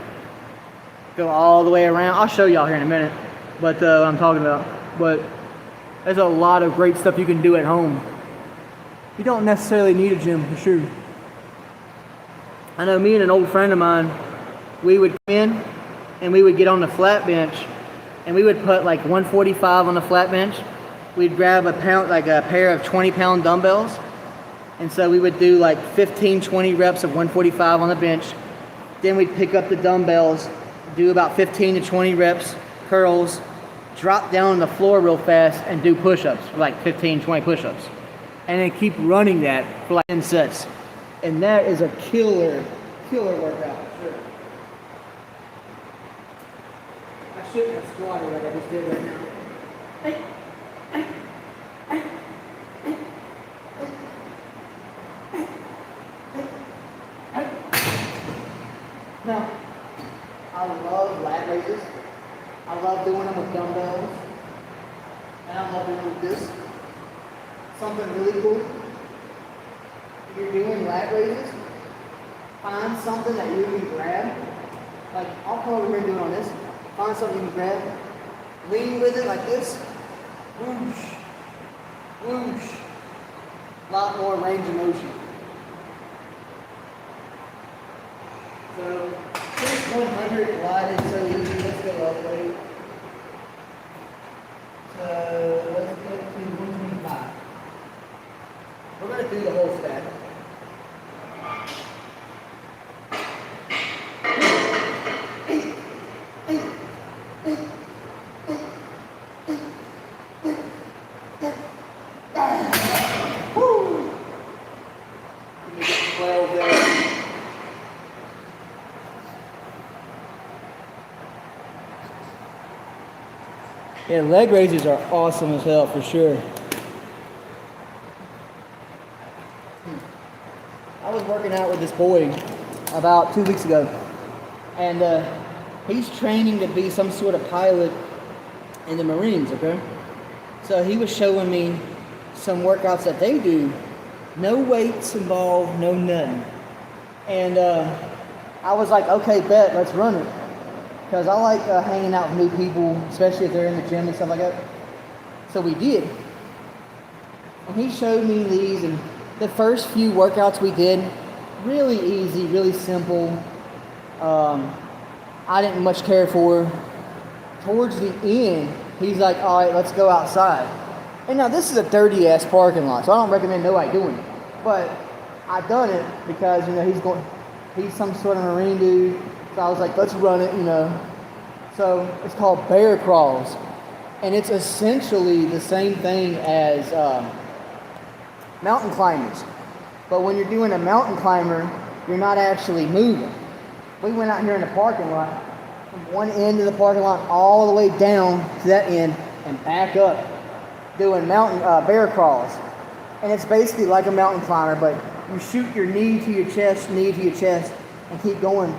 Go all the way around. I'll show y'all here in a minute what I'm talking about. But there's a lot of great stuff you can do at home. You don't necessarily need a gym, for sure. I know me and an old friend of mine, we would come in and we would get on the flat bench and we would put like 145 on the flat bench. We'd grab a pair of 20-pound dumbbells. And so we would do like 15, 20 reps of 145 on the bench. Then we'd pick up the dumbbells, do about 15 to 20 reps, curls, drop down on the floor real fast and do push-ups, like 15, 20 push-ups. And then keep running that for like 10 sets. And that is a killer workout, for sure. I shouldn't have squatted like I just did right now. Now, I love lat raises. I love doing them with dumbbells. And I love doing them with this. Something really cool. If you're doing lat raises, find something that you can grab. Like, I'll come over here and do it on this. Find something you can grab. Lean with it like this. Whoosh. Whoosh. A lot more range of motion. So, this 100 glide is so easy. Let's go all the way. So, let's go to 125. We're going to do the whole stack. Woo! Give me 12 there. Yeah, leg raises are awesome as hell for sure. I was working out with this boy about 2 weeks ago, and he's training to be some sort of pilot in the Marines, okay? So he was showing me some workouts that they do, no weights involved, no nothing. And I was like, okay, bet, let's run it. Because I like hanging out with new people, especially if they're in the gym and stuff like that. So we did. And he showed me these, and the first few workouts we did, really easy, really simple. I didn't much care for. Towards the end, he's like, all right, let's go outside. And now this is a dirty ass parking lot, so I don't recommend nobody doing it. But I done it because, you know, he's some sort of Marine dude. So I was like, let's run it, you know. So it's called bear crawls. And it's essentially the same thing as mountain climbers. But when you're doing a mountain climber, you're not actually moving. We went out here in the parking lot, from one end of the parking lot all the way down to that end and back up, doing mountain bear crawls. And it's basically like a mountain climber, but you shoot your knee to your chest, and keep going.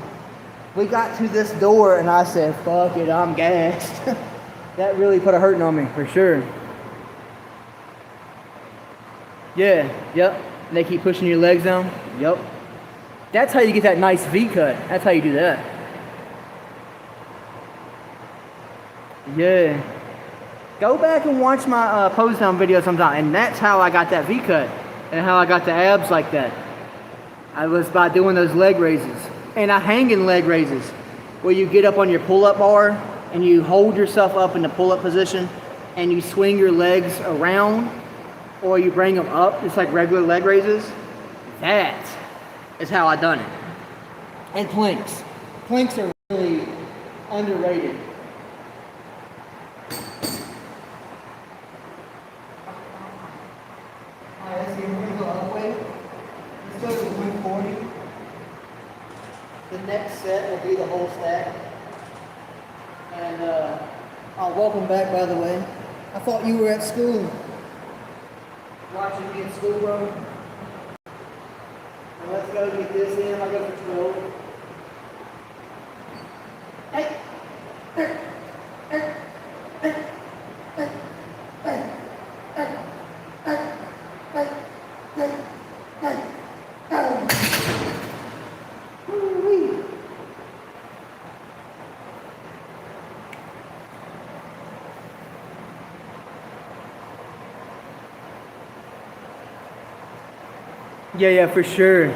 We got to this door and I said, fuck it, I'm gassed. That really put a hurting on me, for sure. Yeah, yep. And they keep pushing your legs down. Yep. That's how you get that nice V cut. That's how you do that. Yeah. Go back and watch my pose down video sometime. And that's how I got that V cut. And how I got the abs like that. I was by doing those leg raises. And I hanging leg raises, where you get up on your pull-up bar and you hold yourself up in the pull-up position and you swing your legs around, or you bring them up, just like regular leg raises. That is how I done it. And planks. Planks are really underrated. the next set will be the whole stack. And welcome back, by the way. I thought you were at school. Watching me in school, bro. And let's go get this in. I'll go for 12. Hey! Yeah, for sure.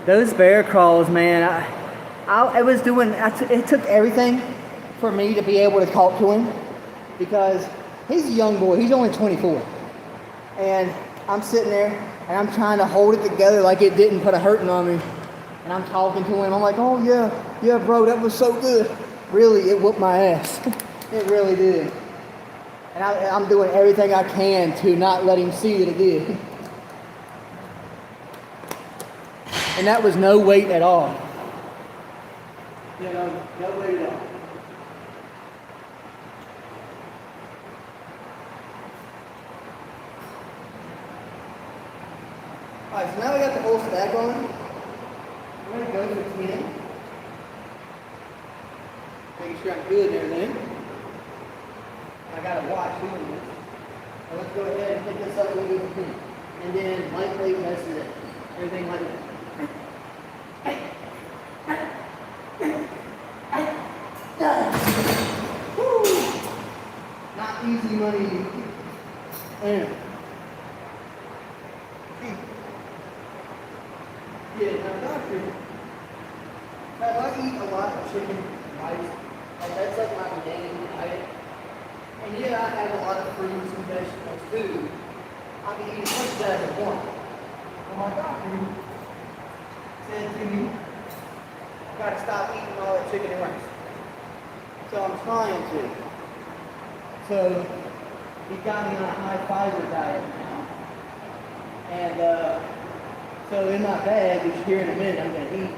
Those bear crawls, man. It took everything for me to be able to talk to him because he's a young boy. He's only 24, and I'm sitting there and I'm trying to hold it together like it didn't put a hurting on me. And I'm talking to him. I'm like, oh yeah, bro, that was so good. Really, it whooped my ass. It really did. And I'm doing everything I can to not let him see that it did. And that was no weight at all. No weight at all. Alright, so now we got the whole stack on. I'm going to go for 10. Making sure I'm good and everything. I got to watch doing this. So let's go ahead and pick this up and we'll do 10. And then lightweight rest of it. Everything like that. Not easy money. Yeah, now doctor, if I eat a lot of chicken rice, like that's like my daily diet. And yeah, I have a lot of fruits and vegetables too. I'll be eating as much of that as I want. Well, my doctor said to me, I've got to stop eating all that chicken and rice. So I'm trying to. So he got me on a high fiber diet now. And so in my bag, which here in a minute I'm going to eat,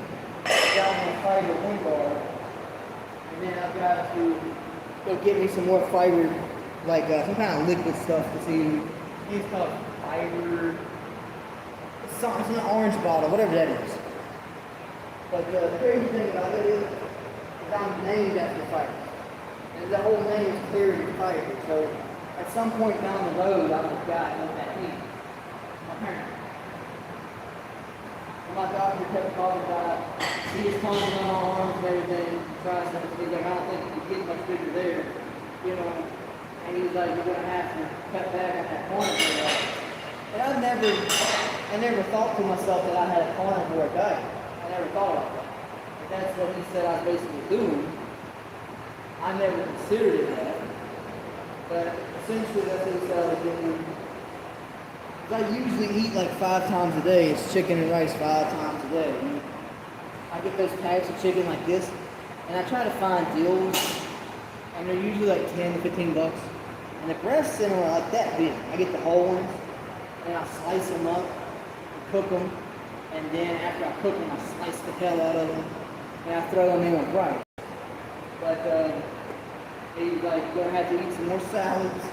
I've got me a fiber wing bar. And then I've got to go get me some more fiber, like some kind of liquid stuff to see. It's called fiber. It's an orange bottle, whatever that is. But the crazy thing about it is I'm named after fiber. And the whole name is clearly fiber. So at some point down the road, I would have gotten what that means. My parents. And my doctor kept talking about he was pulling on my arms and everything, trying to he's like, I don't think you can get much bigger there, you know. And he was like, you're gonna have to cut back on that carnivore. And I never thought to myself that I had a carnivore diet. I never thought about that. But that's what he said I was basically doing. I never considered it that. But essentially that's what he said I was doing. I usually eat like 5 times a day. It's chicken and rice 5 times a day. And I get those packs of chicken like this, and I try to find deals, and they're usually like 10 to 15 bucks. And the breasts in them are like that big. I get the whole ones, and I slice them up, and cook them, and then after I cook them, I slice the hell out of them, and I throw them in with rice. But he's like, you're gonna have to eat some more salads.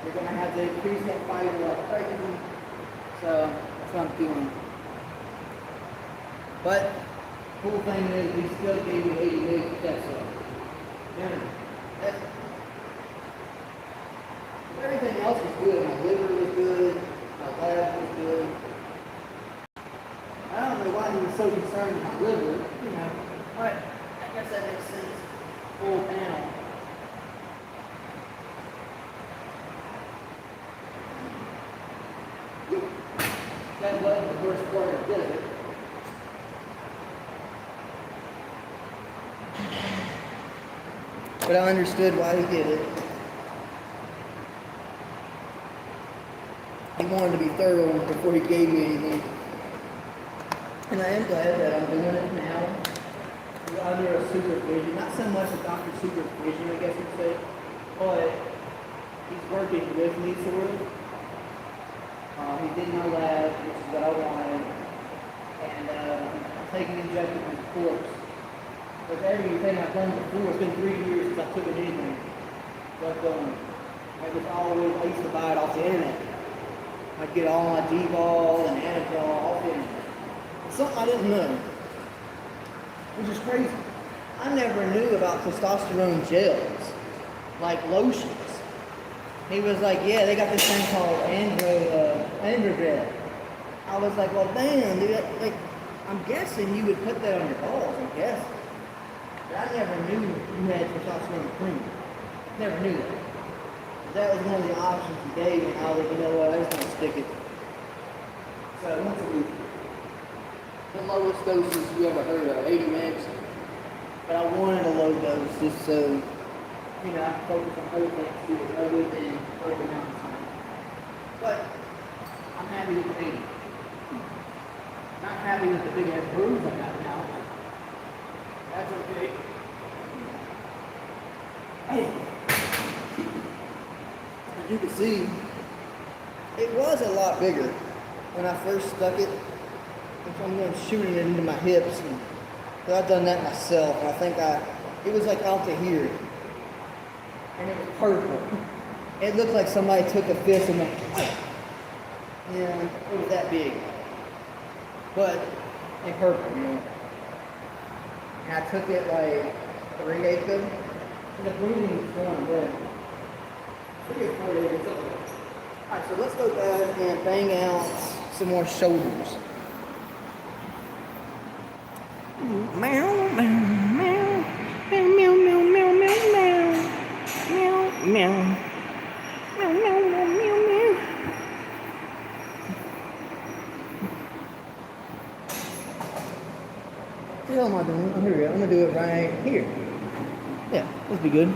You're gonna have to increase that fiber like crazy. So that's what I'm doing. But cool thing is we still gave me 80 days to catch up. Everything else was good. My liver was good. My lab was good. I don't know why he was so concerned with my liver, you know. But I guess that makes sense. Full panel. That wasn't the first part of it. But I understood why he did it. He wanted to be thorough before he gave me anything. And I am glad that I'm doing it now. Under a supervision. Not so much a doctor's supervision, I guess you'd say. But he's working with me sort of. He did my lab, which is what I wanted, and I'm taking injectables, of course. with everything I've done before. It's been 3 years since I took it anything. But I was always, I used to buy it off the internet. I'd get all my D-ball and Anadrol off the internet. It's something I didn't know, which is crazy. I never knew about testosterone gels, like lotions. He was like, yeah, they got this thing called androgel. I was like, well, damn, dude, like, I'm guessing you would put that on your balls, I guess. But I never knew you had testosterone cream. Never knew that. That was one of the options he gave me, and I was like, you know what, I just want to stick it. So, once a week. The lowest doses you ever heard of, 80 megs. But I wanted a low dose just so, you know, I can focus on other things too, other than working out and something. But I'm happy with the 80. Not happy with the big ass bruise I got now. That's okay. Hey. As you can see, it was a lot bigger when I first stuck it. I'm going shooting it into my hips. And I've done that myself. And I think it was like out to here. And it was purple. It looked like somebody took a fist and went, yeah, it was that big. But it purple, you know. And I took it like 3 days ago. And the bruising was going away. 3 or 4 days ago. Alright, so let's go back and bang out some more shoulders. Meow, meow, meow, meow, meow, meow, meow, meow, meow, meow, meow, meow, meow, meow. What the hell am I doing? Oh, here we go. I'm gonna do it right here. Yeah, this be good.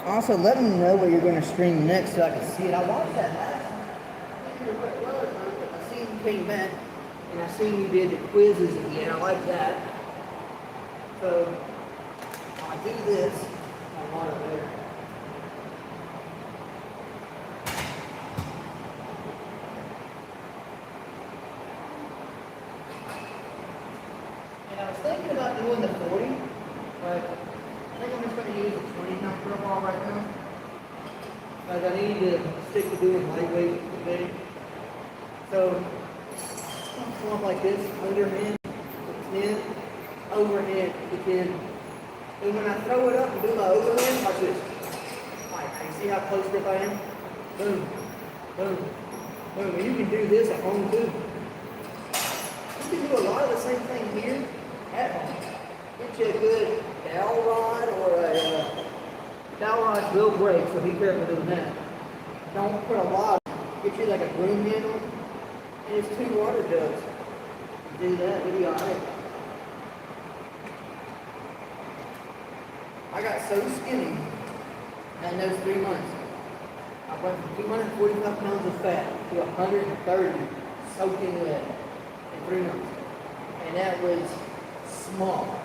Also, let me know what you're going to stream next so I can see it. I watched that last time. I seen you came back, and I seen you did the quizzes again. I like that. So, I do this. I want it there. And I was thinking about doing the 40, but I think I'm just going to use a 20-pound curl ball right now. Because I need to stick to doing lightweight today. So, I'm come up like this, underhand, 10, overhand, to 10. And when I throw it up and do my overhand, watch this. Alright, you see how close grip I am? Boom, boom, boom. And you can do this at home too. You can do a lot of the same thing here at home. Get you a good dowel rod or a dowel rod will break, so be careful doing that. Don't put a lot. Get you like a broom handle, and it's 2 water jugs. Do that, it'll be alright. I got so skinny in those 3 months. I went from 245 pounds of fat to 130 soaking wet in 3 months. And that was small.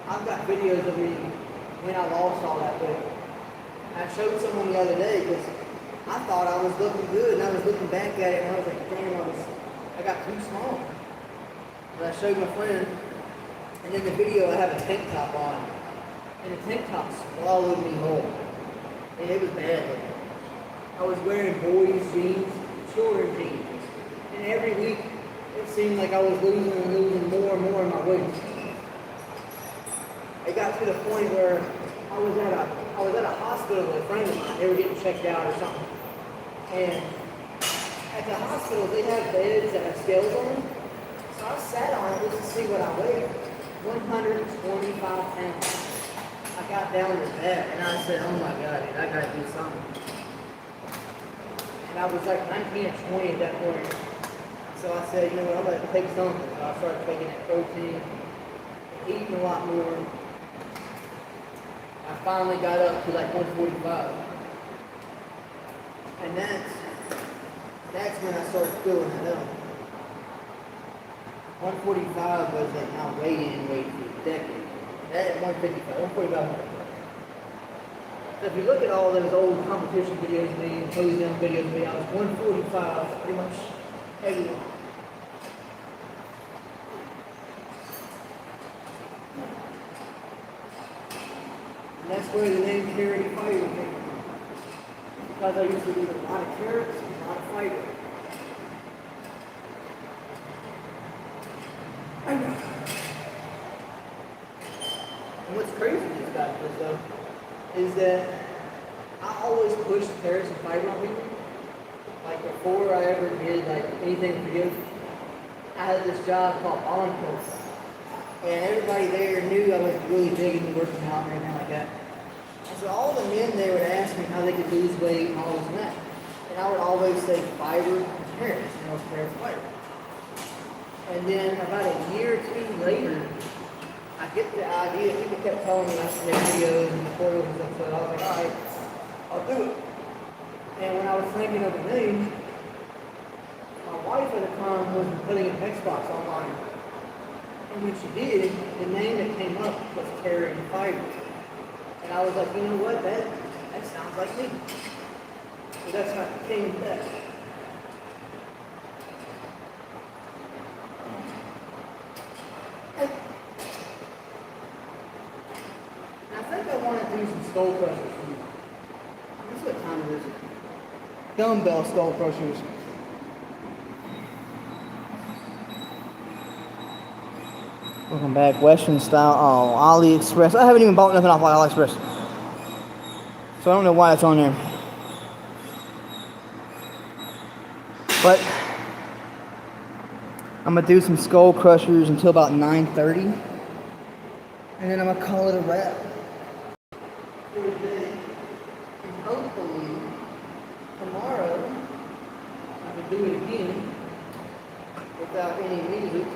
I've got videos of me when I lost all that weight. I showed someone the other day because I thought I was looking good, and I was looking back at it and I was like, damn, I got too small. And I showed my friend, and in the video I have a tank top on, and the tank top swallowed me whole. And it was bad looking. I was wearing boys' jeans, children's jeans, and every week it seemed like I was losing more and more in my weight. It got to the point where I was at a hospital with a friend of mine. They were getting checked out or something. And at the hospital, they have beds that have scales on them. So I sat on it just to see what I weighed. 125 pounds. I got down to that, and I said, oh my God, dude, I gotta do something. And I was like 19 or 20 at that point. So I said, you know what, I'm gonna take something. So I started taking that protein, eating a lot more. I finally got up to like 145. And that's when I started filling it up. 145 was like my weigh-in weight for a decade. That at 155, 145. So if you look at all those old competition videos of me and closing down videos of me, I was 145 pretty much everywhere. that's where the name Carrot Fiber came from. Because I used to eat a lot of carrots and a lot of fiber. I know. And what's crazy about this though is that I always pushed carrots and fiber on people. Like before I ever did like anything for you, I had this job called Encore. And everybody there knew I was really big into working out and everything like that. And so all the men there would ask me how they could lose weight and all this and that. And I would always say fiber and carrots, carrots and fiber. And then about a year or two later, I get the idea, people kept telling me I should make videos and tutorials and stuff, so I was like, alright, I'll do it. And when I was thinking of the name, my wife at the time was putting an Xbox online. And when she did, the name that came up was Carrot and Fiber. And I was like, you know what, that sounds like me. So that's how it came to that. I think I want to do some skull crushers. This is what time it is. Dumbbell skull crushers. Welcome back, Western style. Oh, AliExpress. I haven't even bought nothing off AliExpress, so I don't know why it's on there. But I'm gonna do some skull crushers until about 9:30, and then I'm gonna call it a wrap for the day. And hopefully tomorrow I can do it again without any music.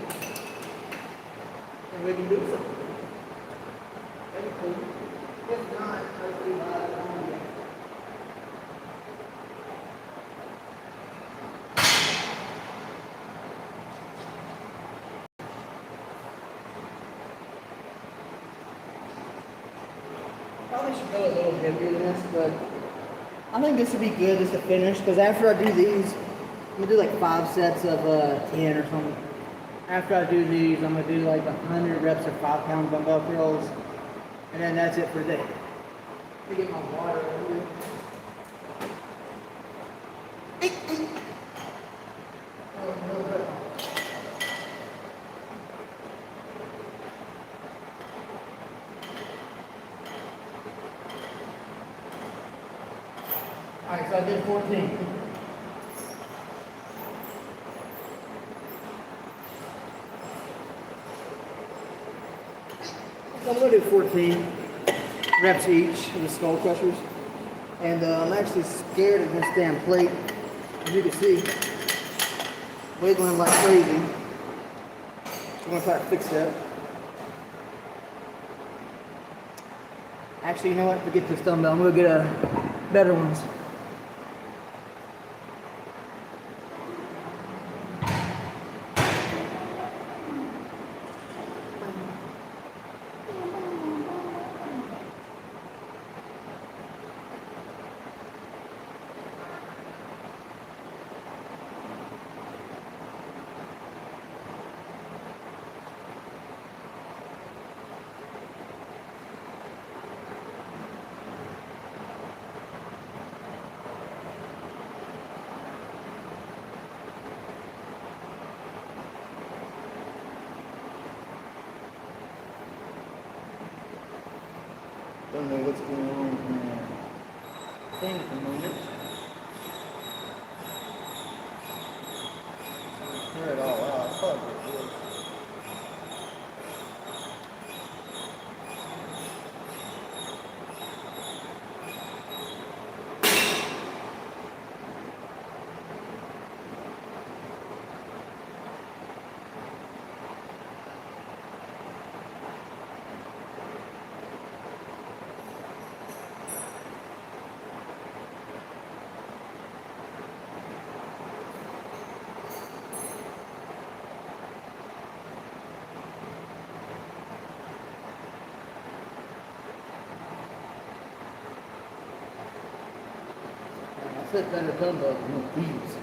And we can do something. That'd be cool. If not, hopefully by the time we get. Probably should go a little heavier than this, but I think this would be good just to finish, because after I do these, I'm going to do like 5 sets of 10 or something. After I do these, I'm going to do like 100 reps of 5-pound dumbbell curls, and then that's it for the day. Let me get my water over here. Alright, so I did 14. So I'm going to do 14 reps each of the skull crushers. And I'm actually scared of this damn plate. As you can see, wiggling like crazy. I'm going to try to fix that. Actually, you know what? Forget this dumbbell. I'm going to get better ones. Don't know what's going on with my thing at the moment. Clear it all out. Fuck it. I said better dumbbells than these.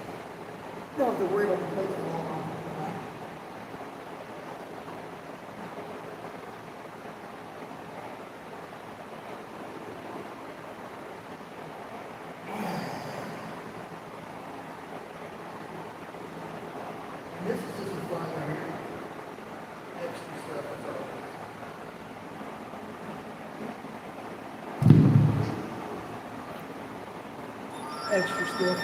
Don't have to worry about the plates falling off. This is just a fly right here. Extra stuff, that's all. Extra stuff.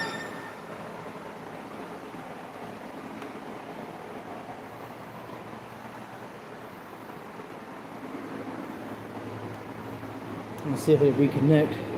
Let's see if they reconnect.